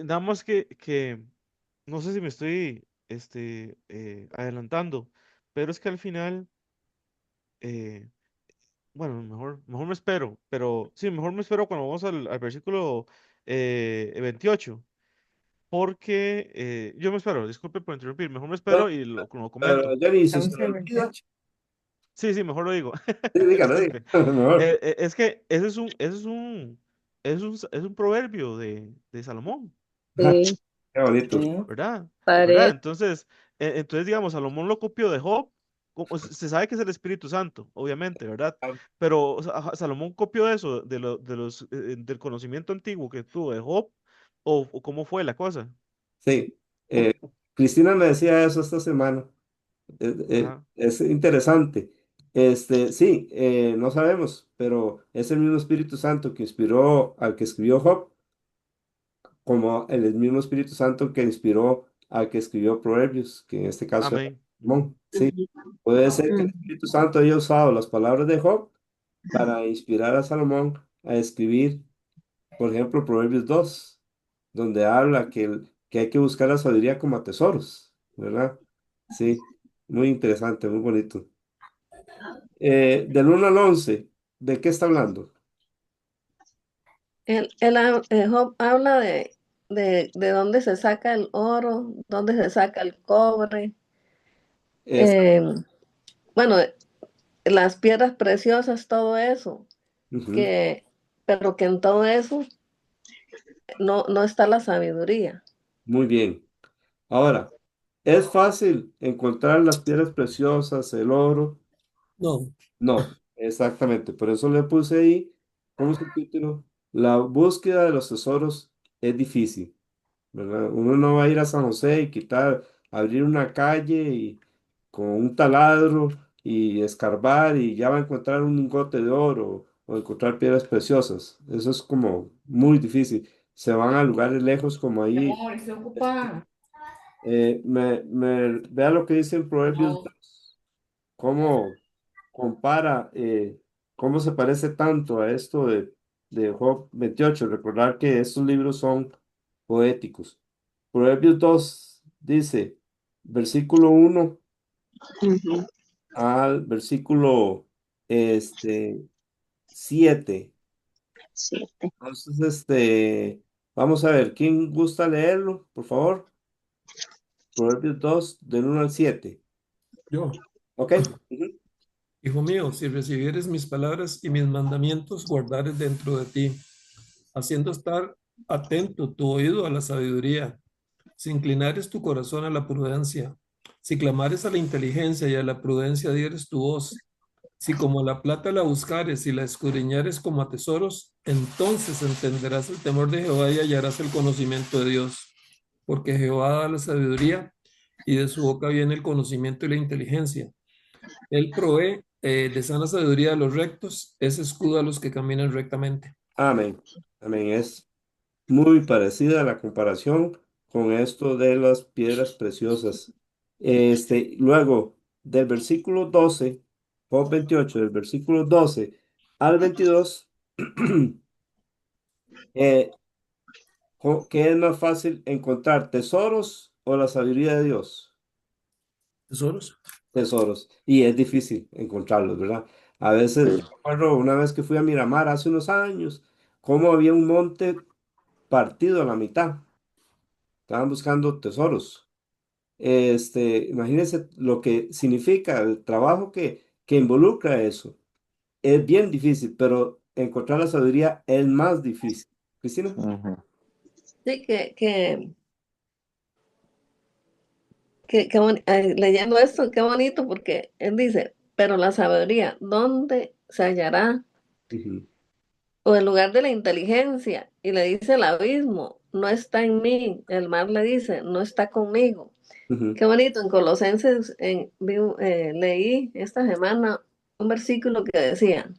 Nada más que no sé si me estoy adelantando, pero es que al final, eh, bueno, mejor me espero, pero sí, mejor me espero cuando vamos al versículo 28, porque yo me espero, disculpe por interrumpir, mejor me No, espero y lo pero comento. Johnny, si Estamos se en lo el olvida, 28. Sí, sí, mejor lo digo. sí, dígalo, Disculpe. mejor. Es que ese es un proverbio de Salomón. Ajá. Sí. Qué bonito. ¿verdad? ¿Verdad? Parece. Entonces, digamos, Salomón lo copió de Job. Se sabe que es el Espíritu Santo, obviamente, ¿verdad? Pero Salomón copió eso del conocimiento antiguo que tuvo de Job, o cómo fue la cosa. Sí, Cristina me decía eso esta semana. Ajá. Es interesante. Sí, no sabemos, pero es el mismo Espíritu Santo que inspiró al que escribió Job, como el mismo Espíritu Santo que inspiró al que escribió Proverbios, que en este caso era Amén. Salomón. Sí, puede ser que el Espíritu Santo haya usado las palabras de Job para inspirar a Salomón a escribir, por ejemplo, Proverbios 2, donde habla que hay que buscar la sabiduría como a tesoros, ¿verdad? Sí, muy interesante, muy bonito. Del 1 al 11, ¿de qué está hablando? Job habla de dónde se saca el oro, dónde se saca el cobre, Es, eh, bueno, las piedras preciosas, todo eso, ujú, pero que en todo eso no está la sabiduría. muy bien. Ahora, ¿es fácil encontrar las piedras preciosas, el oro? No, No, exactamente. Por eso le puse ahí como subtítulo, la búsqueda de los tesoros es difícil, ¿verdad? Uno no va a ir a San José y abrir una calle y con un taladro y escarbar y ya va a encontrar un lingote de oro o encontrar piedras preciosas. Eso es como muy difícil. Se van a lugares lejos como ahí. Amor, estoy ocupada. Vea lo que dice en Proverbios No. 2, cómo compara, cómo se parece tanto a esto de Job 28. Recordar que estos libros son poéticos. Proverbios 2 dice, versículo 1 Ujú. al versículo 7. 7. Entonces, vamos a ver, ¿quién gusta leerlo, por favor? Proverbios 2 del 1 al 7. yo. ¿Ok? Ujú. Hijo mío, si recibieres mis palabras y mis mandamientos, guardares dentro de ti, haciendo estar atento tu oído a la sabiduría, si inclinares tu corazón a la prudencia, si clamares a la inteligencia y a la prudencia dieres tu voz, si como la plata la buscares y la escudriñares como a tesoros, entonces entenderás el temor de Jehová y hallarás el conocimiento de Dios, porque Jehová da la sabiduría y de su boca viene el conocimiento y la inteligencia. Él provee de sana sabiduría a los rectos, es escudo a los que caminan rectamente. Amén. Amén. Es muy parecida la comparación con esto de las piedras preciosas. Luego, del versículo 12, Job 28, del versículo 12 al 22, eh, ¿qué es más fácil encontrar, tesoros o la sabiduría de Dios? Tesoros. Tesoros. Y es difícil encontrarlos, ¿verdad? A veces, yo recuerdo una vez que fui a Miramar hace unos años, cómo había un monte partido a la mitad. Estaban buscando tesoros. Imagínense lo que significa el trabajo que involucra eso. Es bien difícil, pero encontrar la sabiduría es más difícil. Cristina. Ujú. Sí, leyendo esto, qué bonito, porque él dice, pero la sabiduría, ¿dónde se hallará? Ujú, O el lugar de la inteligencia, y le dice el abismo, no está en mí, el mar le dice, no está conmigo. ujú. Qué bonito, en Colosenses leí esta semana un versículo que decía,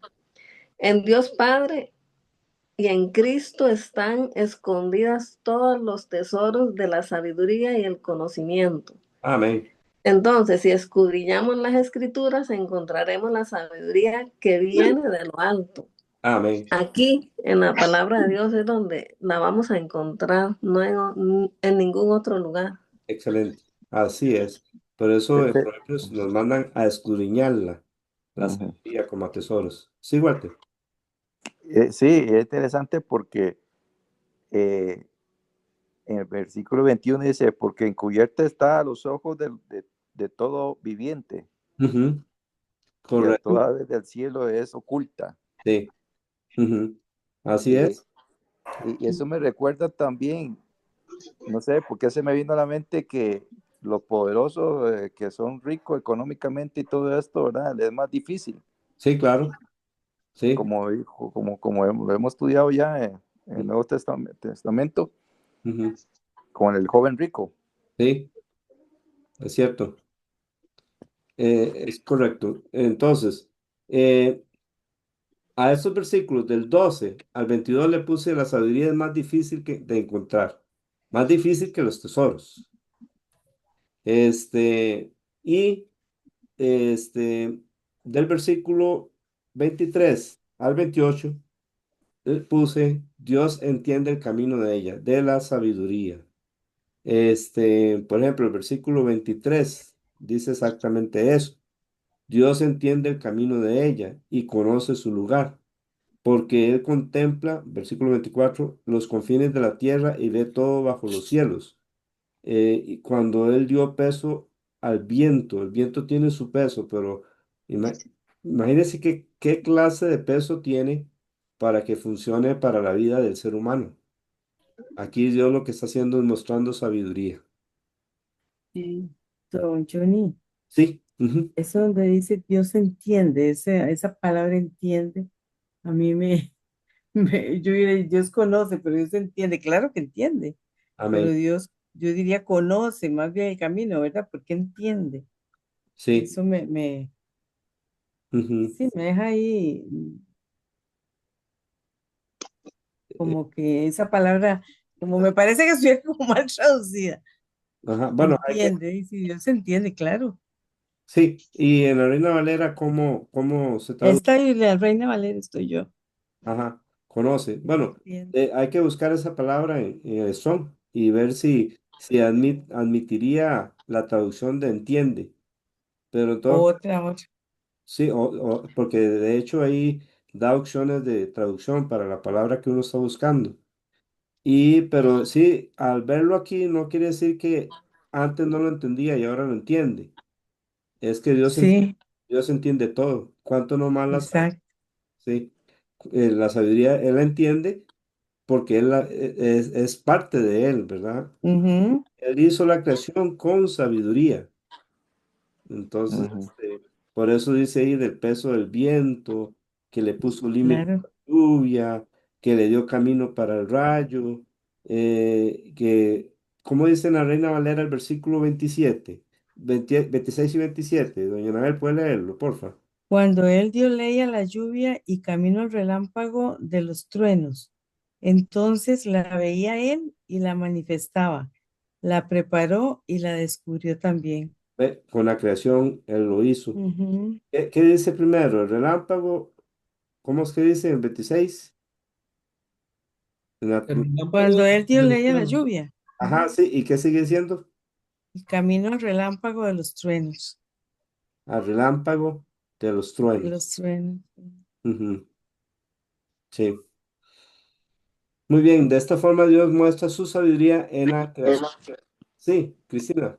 en Dios Padre y en Cristo están escondidas todos los tesoros de la sabiduría y el conocimiento. Amén. Entonces, si escudriñamos las escrituras, encontraremos la sabiduría que viene de lo alto. Amén. Aquí, en la palabra de Dios, es donde la vamos a encontrar, no en ningún otro lugar. Excelente. Así es. Por eso en Este, Proverbios nos mandan a escudriñarla, la ujú. sabiduría como a tesoros. Sí, Walter. Sí, es interesante porque eh, en el versículo 21 dice, porque encubierta está a los ojos de todo viviente Ujú, y a correcto. toda vez del cielo es oculta. Sí. Ujú. Así Y, es. y eso me recuerda también no sé, por qué se me vino a la mente que los poderosos que son ricos económicamente y todo esto, ¿verdad? Es más difícil. Sí, claro. Sí. Como lo hemos estudiado ya en el Nuevo Testamento, con el joven rico. Sí, es cierto. Es correcto. Entonces, a estos versículos del 12 al 22 le puse la sabiduría es más difícil de encontrar, más difícil que los tesoros. Y del versículo 23 al 28 puse Dios entiende el camino de ella, de la sabiduría. Por ejemplo, el versículo 23 dice exactamente eso. Dios entiende el camino de ella y conoce su lugar, porque Él contempla, versículo 24, los confines de la tierra y ve todo bajo los cielos. Y cuando Él dio peso al viento, el viento tiene su peso, pero ima- imagínense qué clase de peso tiene para que funcione para la vida del ser humano. Aquí Dios lo que está haciendo es mostrando sabiduría. Sí. Don Johnny, Sí. eso donde dice Dios entiende, esa palabra entiende, a mí yo diré, Dios conoce, pero Dios entiende, claro que entiende, pero Amén. Dios, yo diría conoce más bien el camino, ¿verdad? Porque entiende. Sí. Eso Ujú. sí, me deja ahí como que esa palabra, como me parece que estoy como mal traducida. Ajá. Bueno, Entiende, y si Dios entiende, claro. sí, y en la Reina Valera, ¿cómo se traduce? Esta y la Reina Valera estoy yo. Ajá, conoce. Bueno, Entiende. hay que buscar esa palabra en el Strong y ver si admitiría la traducción de entiende. Pero en todo caso, Otra. sí, porque de hecho ahí da opciones de traducción para la palabra que uno está buscando. Pero sí, al verlo aquí no quiere decir que antes no lo entendía y ahora lo entiende. Es que Sí, Dios entiende todo. ¿Cuánto no más exacto. sí, la sabiduría, Él la entiende porque es parte de Él, ¿verdad? Ujú, Él hizo la creación con sabiduría. Entonces, Ujú. por eso dice ahí del peso del viento, que le puso límite a claro. la lluvia, que le dio camino para el rayo, como dice en la Reina Valera el versículo 27, 26 y 27, doña Anabel, puede leerlo, porfa. Cuando él dio ley a la lluvia y camino al relámpago de los truenos, entonces la veía él y la manifestaba, la preparó y la descubrió también. Ve, con la creación Él lo hizo. Ujú. ¿Qué dice primero? El relámpago, ¿cómo es que dice en 26? El relámpago Cuando él dio de los ley a la truenos. lluvia, Ajá, sí, ¿y qué sigue diciendo? y camino al relámpago de los truenos, Al relámpago de los de los truenos. truenos. Ujú, sí. Muy bien, de esta forma Dios muestra su sabiduría en la creación. Sí, Cristina.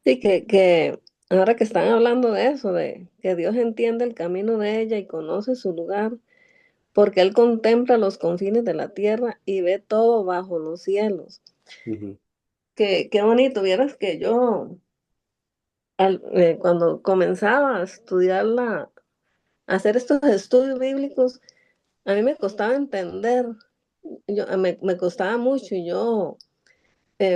Sí, que ahora que están hablando de eso, de que Dios entiende el camino de ella y conoce su lugar, porque Él contempla los confines de la tierra y ve todo bajo los cielos. Ujú. Qué bonito, vieras que yo, cuando comenzaba a estudiar a hacer estos estudios bíblicos, a mí me costaba entender, me costaba mucho y yo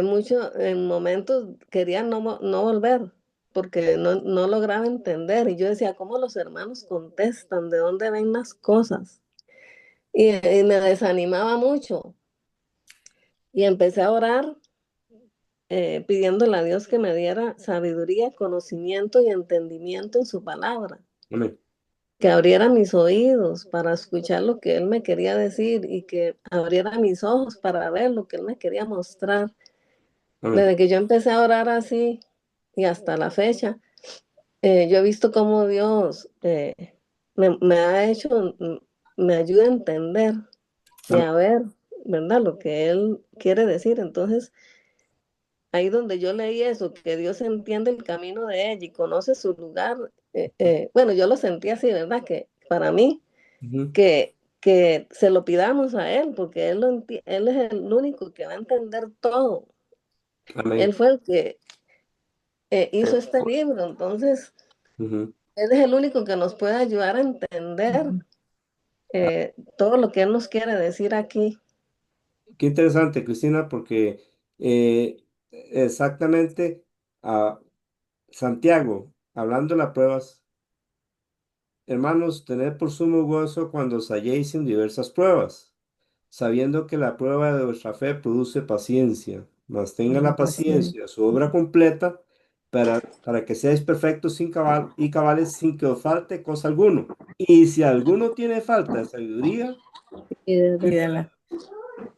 mucho, en momentos quería no volver porque no lograba entender y yo decía, ¿cómo los hermanos contestan? ¿De dónde ven las cosas? Y me desanimaba mucho y empecé a orar pidiéndole a Dios que me diera sabiduría, conocimiento y entendimiento en su palabra, Amén. que abriera mis oídos para escuchar lo que Él me quería decir y que abriera mis ojos para ver lo que Él me quería mostrar. Amén. Desde que yo empecé a orar así y hasta la fecha, yo he visto cómo Dios me ha hecho, me ayuda a entender y Amén. a ver, ¿verdad? Lo que Él quiere decir. Entonces, ahí donde yo leí eso, que Dios entiende el camino de ella y conoce su lugar, bueno, yo lo sentí así, ¿verdad? Que para mí, Ujú. que que se lo pidamos a Él, porque Él es el único que va a entender todo. Amén. Él fue el que hizo este libro, entonces Ujú. Él es el único que nos puede ayudar a entender todo lo que Él nos quiere decir aquí. Qué interesante, Cristina, porque exactamente a Santiago, hablando de las pruebas, hermanos, tened por sumo gozo cuando os halléis en diversas pruebas, sabiendo que la prueba de vuestra fe produce paciencia, mas tenga la paciencia su obra completa para que seáis perfectos y cabales sin que os falte cosa alguno. Y si alguno tiene falta de sabiduría, Pídala,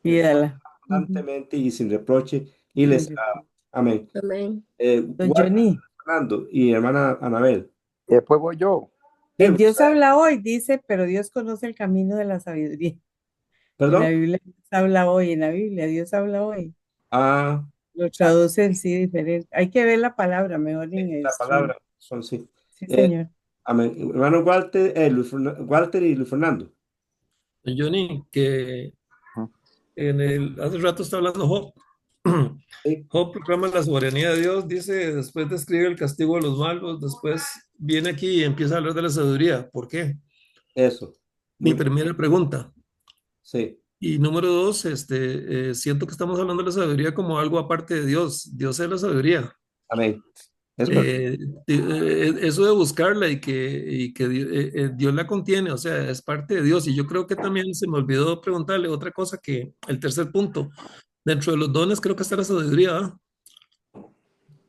pídala. abundantemente y sin reproche, y les da. Amén. Amén. Don Walter Johnny, Fernando y hermana Anabel. Después voy yo. Sí, el Dios habla hoy, dice, pero Dios conoce el camino de la sabiduría. En la ¿perdón? Biblia Dios habla hoy, en la Biblia Dios habla hoy. Ah, Lo traducen sí diferente. Hay que ver la palabra mejor en el la stream. palabra son sí. Sí, Eh, señor. amén. Hermano Walter, Walter y Luis Fernando. Johnny, que hace rato está hablando Job. Sí, Job proclama la soberanía de Dios, dice, después describe el castigo de los malos, después viene aquí y empieza a hablar de la sabiduría. ¿Por qué? eso. Mi Muy, primera pregunta. sí, Y número dos, siento que estamos hablando de la sabiduría como algo aparte de Dios. Dios es la sabiduría. amén. Es correcto. Eso de buscarla y que Dios la contiene, o sea, es parte de Dios. Y yo creo que también se me olvidó preguntarle otra cosa que el tercer punto. Dentro de los dones creo que está la sabiduría, ¿verdad?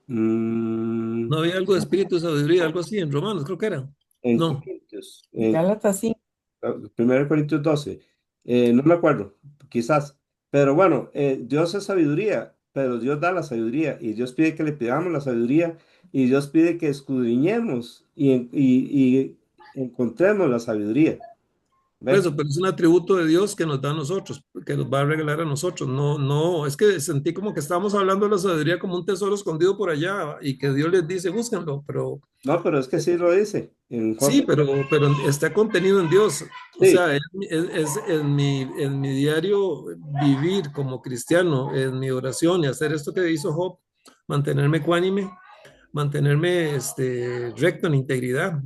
Mm, No había algo de espíritu de sabiduría, algo así en Romanos, creo que era. en No. Corintios, Gálatas sí. 1 Corintios 12, no me acuerdo, quizás, pero bueno, Dios es sabiduría, pero Dios da la sabiduría y Dios pide que le pidamos la sabiduría y Dios pide que escudriñemos y encontremos la sabiduría. Por ¿Ve? eso, pero es un atributo de Dios que nos da a nosotros, que nos va a regalar a nosotros. No, no, es que sentí como que estábamos hablando de la sabiduría como un tesoro escondido por allá y que Dios les dice, búsquenlo, pero No, pero es que sí lo dice en sí, Job. pero está contenido en Dios. O Sí, sea, es en mi diario vivir como cristiano, en mi oración y hacer esto que hizo Job, mantenerme ecuánime, mantenerme recto en integridad,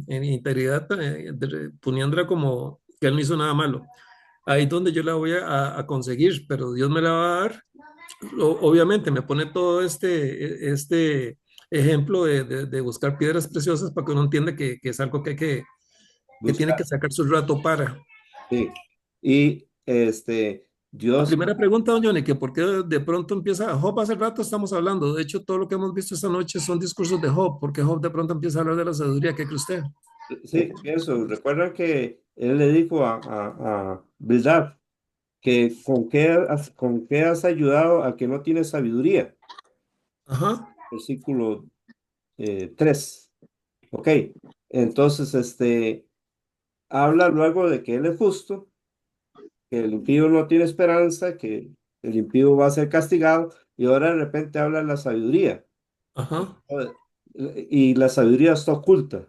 poniéndola como que él no hizo nada malo. Ahí es donde yo la voy a conseguir, pero Dios me la va a dar. Obviamente me pone todo este ejemplo de buscar piedras preciosas para que uno entienda que es algo que tiene buscar, que sacar su rato para. sí. Y La Dios, primera pregunta, don Johnny, que por qué de pronto empieza Job, hace rato estamos hablando, de hecho todo lo que hemos visto esta noche son discursos de Job, porque Job de pronto empieza a hablar de la sabiduría, ¿qué cree usted? sí, pienso, recuerdan que él le dijo a Bildad que con qué has ayudado al que no tiene sabiduría. Ajá, Versículo 3. Ok, entonces habla luego de que él es justo, que el impío no tiene esperanza, que el impío va a ser castigado, y ahora de repente habla de la sabiduría. ajá, Y la sabiduría está oculta.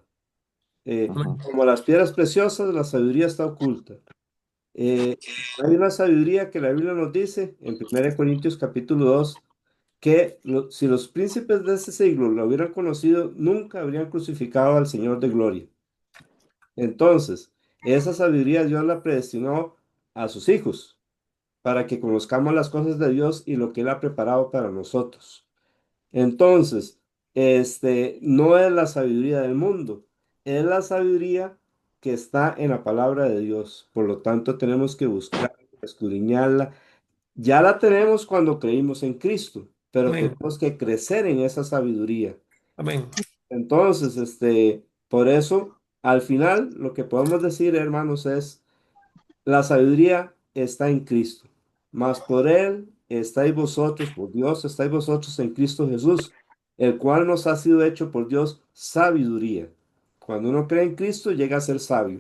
amén, Como las piedras preciosas, la sabiduría está oculta. Eh, Hay una sabiduría que la Biblia nos dice en 1 Corintios capítulo 2 que si los príncipes de ese siglo lo hubieran conocido, nunca habrían crucificado al Señor de gloria. Entonces, esa sabiduría Dios la predestinó a sus hijos para que conozcamos las cosas de Dios y lo que Él ha preparado para nosotros. Entonces, no es la sabiduría del mundo, es la sabiduría que está en la palabra de Dios. Por lo tanto, tenemos que buscar, escudriñarla. Ya la tenemos cuando creímos en Cristo, pero amén, tenemos que crecer en esa sabiduría. amén, Entonces, por eso, al final, lo que podemos decir, hermanos, es la sabiduría está en Cristo, mas por Él estáis vosotros, por Dios estáis vosotros en Cristo Jesús, el cual nos ha sido hecho por Dios sabiduría. Cuando uno cree en Cristo, llega a ser sabio,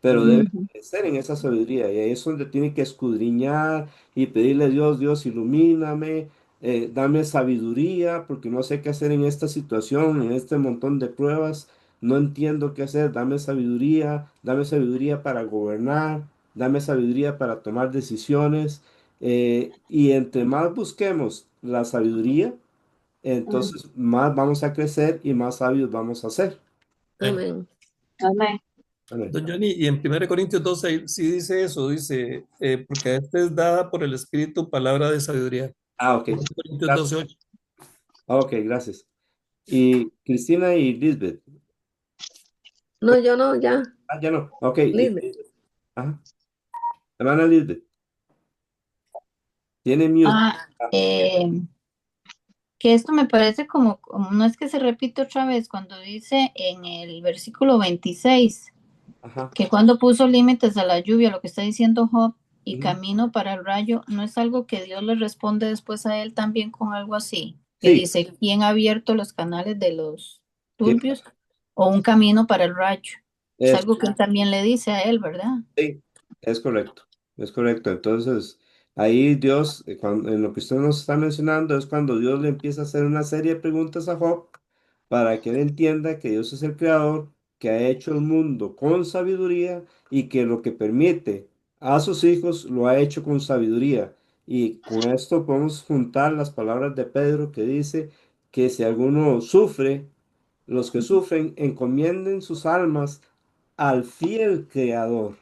pero debe Ujú. crecer en esa sabiduría y ahí es donde tiene que escudriñar y pedirle a Dios, Dios, ilumíname, dame sabiduría, porque no sé qué hacer en esta situación, en este montón de pruebas, no entiendo qué hacer, dame sabiduría para gobernar. dame sabiduría para tomar decisiones. Y entre más busquemos la sabiduría, entonces más vamos a crecer y más sabios vamos a ser. Amén. Amén. Amén. Don Johnny, y en 1 Corintios 12 ahí sí dice eso, dice, porque a este es dada por el Espíritu palabra de sabiduría. Ah, ok. 1 Corintios Gracias. 12, 8. Ok, gracias. Y Cristina y Lisbeth. No, yo no, ya. Ah, ya no. Ok. Lisbeth. Ajá. Hermana Lisbeth. Tiene mute. Ah, que esto me parece como, no es que se repite otra vez, cuando dice en el versículo 26, Ajá. que cuando puso límites a la lluvia, lo que está diciendo Job, y Ujú. camino para el rayo, ¿no es algo que Dios le responde después a él también con algo así? Que Sí, dice, ¿quién ha abierto los canales de los sí, turbios? O un camino para el rayo. Es es, algo que él también le dice a él, ¿verdad? sí, es correcto. Es correcto. Entonces, ahí Dios, en lo que usted nos está mencionando, es cuando Dios le empieza a hacer una serie de preguntas a Job para que él entienda que Dios es el creador, que ha hecho el mundo con sabiduría y que lo que permite a sus hijos lo ha hecho con sabiduría. Y con esto podemos juntar las palabras de Pedro que dice que si alguno sufre, los que sufren encomienden sus almas al fiel creador.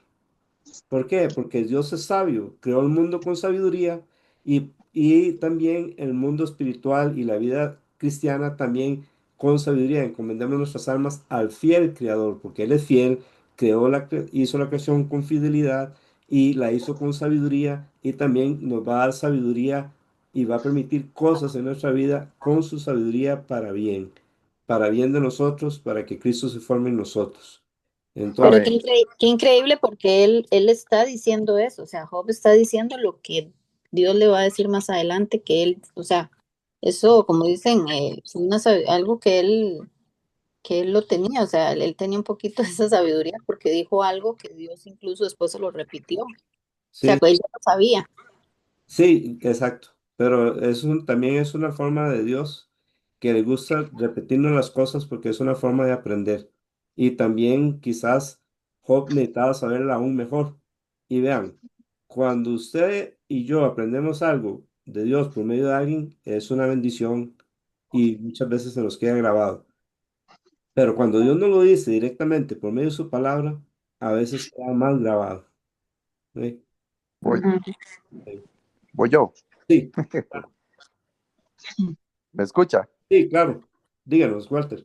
¿Por qué? Porque Dios es sabio, creó el mundo con sabiduría y también el mundo espiritual y la vida cristiana también con sabiduría. Encomendemos nuestras almas al fiel creador, porque Él es fiel, hizo la creación con fidelidad y la hizo con sabiduría y también nos va a dar sabiduría y va a permitir cosas en nuestra vida con su sabiduría para bien de nosotros, para que Cristo se forme en nosotros. Pero Entonces, qué increíble porque él está diciendo eso, o sea, Job está diciendo lo que Dios le va a decir más adelante, que él, o sea, eso, como dicen, es algo que él lo tenía, o sea, él tenía un poquito de esa sabiduría porque dijo algo que Dios incluso después se lo repitió, o sea, sí, que él ya lo sabía. sí, exacto. Pero también es una forma de Dios que le gusta repetirnos las cosas porque es una forma de aprender. Y también quizás Job necesitaba saberla aún mejor. Y vean, cuando usted y yo aprendemos algo de Dios por medio de alguien, es una bendición y muchas veces se nos queda grabado. Pero cuando Dios no lo dice directamente por medio de su palabra, a veces queda más grabado. ¿Sí? Voy, Ujú. voy yo. Sí, ¿Me escucha? sí, claro. Díganos, Walter.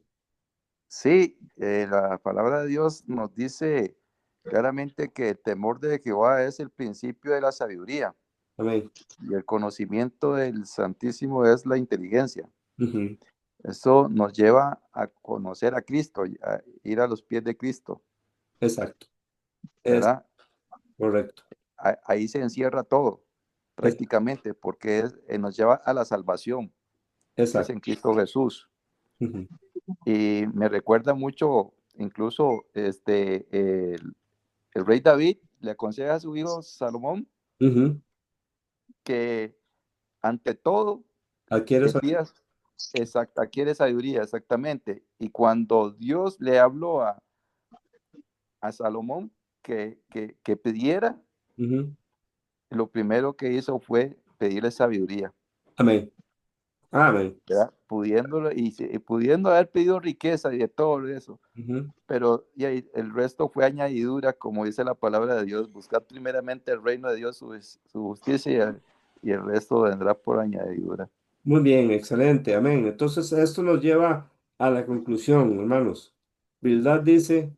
Sí, la palabra de Dios nos dice claramente que el temor de Jehová es el principio de la sabiduría Amén. y el conocimiento del Santísimo es la inteligencia. Ujú. Eso nos lleva a conocer a Cristo, y a ir a los pies de Cristo, Exacto. Es ¿verdad? correcto. Ahí se encierra todo, Es, prácticamente, porque nos lleva a la salvación, que es exacto. en Cristo Jesús. Ujú. Y me recuerda mucho, incluso, el rey David le aconseja a su hijo Salomón Ujú. que ante todo Adquiere le pidas, adquiere sabiduría, exactamente. Y cuando Dios le habló a Salomón que pidiera, Ujú. lo primero que hizo fue pedirle sabiduría, Amén. Amén. ¿verdad? Pudiéndolo y pudiendo haber pedido riqueza y de todo eso, Ujú. pero y ahí el resto fue añadidura, como dice la palabra de Dios, buscar primeramente el reino de Dios, su justicia y el resto vendrá por añadidura. Muy bien, excelente. Amén. Entonces, esto nos lleva a la conclusión, hermanos. Bildad dice,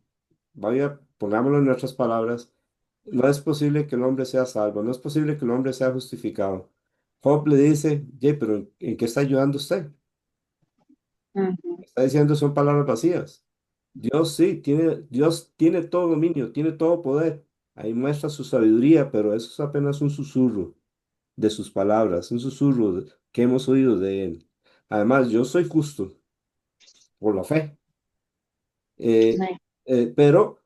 vaya, pongámoslo en nuestras palabras, no es posible que el hombre sea salvo, no es posible que el hombre sea justificado. Job le dice, pero ¿en qué está ayudando usted? Ujú. Está diciendo son palabras vacías. Dios tiene todo dominio, tiene todo poder. Ahí muestra su sabiduría, pero eso es apenas un susurro de sus palabras, un susurro que hemos oído de él. Además, yo soy justo por la fe, eh, Sí. pero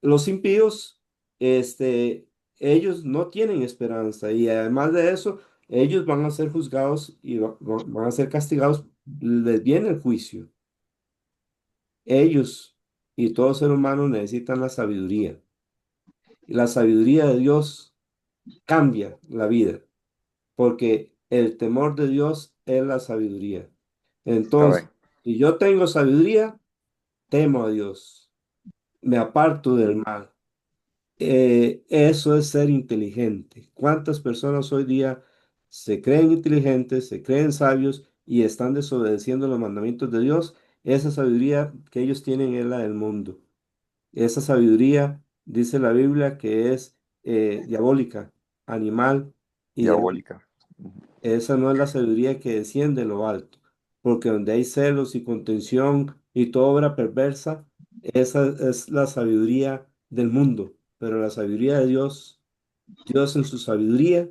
los impíos, ellos no tienen esperanza y además de eso, ellos van a ser juzgados y van a ser castigados, les viene el juicio. Ellos y todo ser humano necesitan la sabiduría. La sabiduría de Dios cambia la vida, porque el temor de Dios es la sabiduría. Entonces, Correcto. si yo tengo sabiduría, temo a Dios, me aparto del mal. Eso es ser inteligente. ¿Cuántas personas hoy día se creen inteligentes, se creen sabios y están desobedeciendo los mandamientos de Dios? Esa sabiduría que ellos tienen es la del mundo. Esa sabiduría, dice la Biblia, que es diabólica, animal y demoníaca. Diabólica. Esa no es la sabiduría que desciende de lo alto, porque donde hay celos y contención y toda obra perversa, esa es la sabiduría del mundo. Pero la sabiduría de Dios, Dios en su sabiduría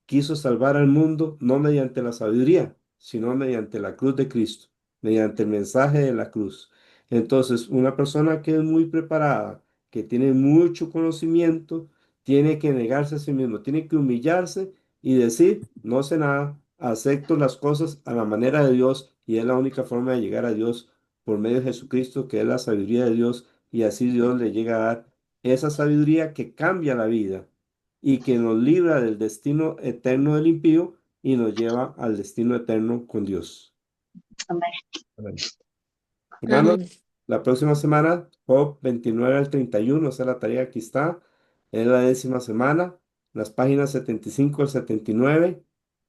quiso salvar al mundo no mediante la sabiduría, sino mediante la cruz de Cristo, mediante el mensaje de la cruz. Entonces, una persona que es muy preparada, que tiene mucho conocimiento, tiene que negarse a sí mismo, tiene que humillarse y decir, no sé nada, acepto las cosas a la manera de Dios y es la única forma de llegar a Dios por medio de Jesucristo, que es la sabiduría de Dios, y así Dios le llega a dar esa sabiduría que cambia la vida y que nos libra del destino eterno del impío y nos lleva al destino eterno con Dios. Amén. Amén. Hermanos, Amén. la próxima semana, Job 29 al 31, esa es la tarea que está, es la 10ª semana, las páginas 75 al 79,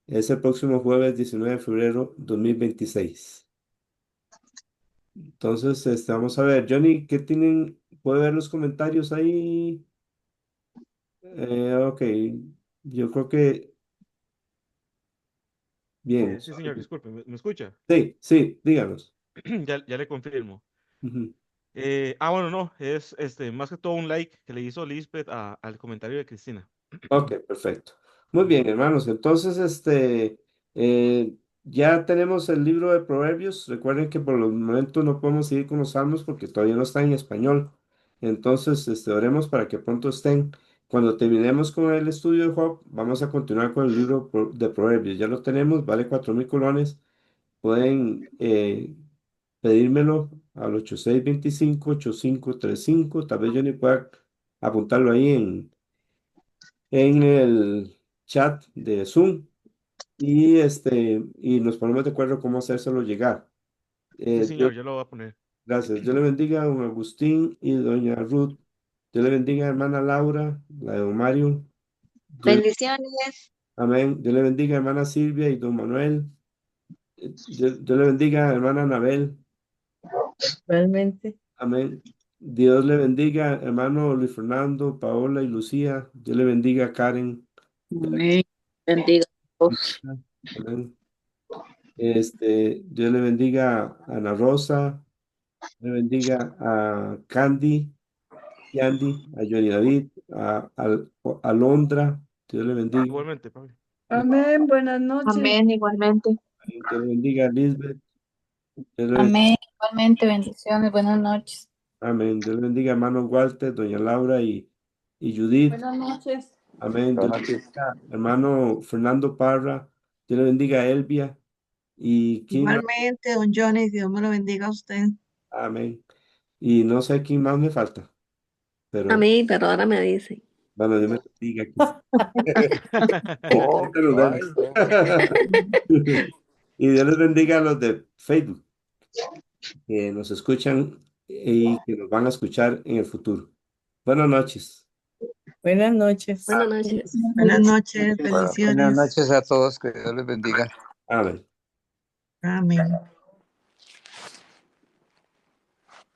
es el próximo jueves 19 de febrero 2026. Entonces, vamos a ver, Johnny, ¿qué tienen? ¿Puede ver los comentarios ahí? Ok, yo creo que bien. Sí, señor, disculpe, ¿me escucha? Sí, sí, díganos. Ya le confirmo. Ujú. Bueno, no, es más que todo un like que le hizo Lisbeth al comentario de Cristina. Ok, perfecto. Muy bien, hermanos. Entonces, ya tenemos el libro de Proverbios. Recuerden que por los momentos no podemos seguir con los salmos porque todavía no está en español. Entonces, oremos para que pronto estén. Cuando terminemos con el estudio de Job, vamos a continuar con el libro de Proverbios. Ya lo tenemos, vale 4,000 colones. Pueden pedírmelo al 8625-8535. Tal vez yo ni pueda apuntarlo ahí en el chat de Zoom y nos ponemos de acuerdo cómo hacérselo llegar. Sí, Dios, señor, ya lo voy a poner. gracias. Dios le bendiga a don Agustín y doña Ruth. Dios le bendiga a hermana Laura, la de don Mario. Bendiciones. Amén. Dios le bendiga a hermana Silvia y don Manuel. Dios le bendiga a hermana Anabel. Realmente. Amén. Dios le bendiga, hermano Luis Fernando, Paola y Lucía. Dios le bendiga a Karen. Amén. Bendiga a todos. Amén. Dios le bendiga a Ana Rosa, le bendiga a Candy, a Johnny David, a Londra. Dios le bendiga. Igualmente, Pablo. Amén, buenas noches. Amén, igualmente. Dios le bendiga a Lisbeth. Dios le bendiga. Amén. Igualmente, bendiciones, buenas noches. Amén. Dios le bendiga a hermano Walter, doña Laura y Judith. Buenas noches. Amén. Dios Buenas le noches. bendiga a hermano Fernando Parra. Dios le bendiga a Elvia. ¿Y quién más? Igualmente, don Johnny, Dios me lo bendiga a usted. Amén. Y no sé quién más me falta, A pero mí, pero ahora me dicen. bueno, Dios me bendiga aquí. Oh, Ahorita nos vemos. Y Dios les bendiga a los de Facebook que nos escuchan y que nos van a escuchar en el futuro. Buenas noches. Buenas noches. Buenas noches. Buenas noches, Buenas bendiciones. noches a todos, que Dios les bendiga. Amén. Amén.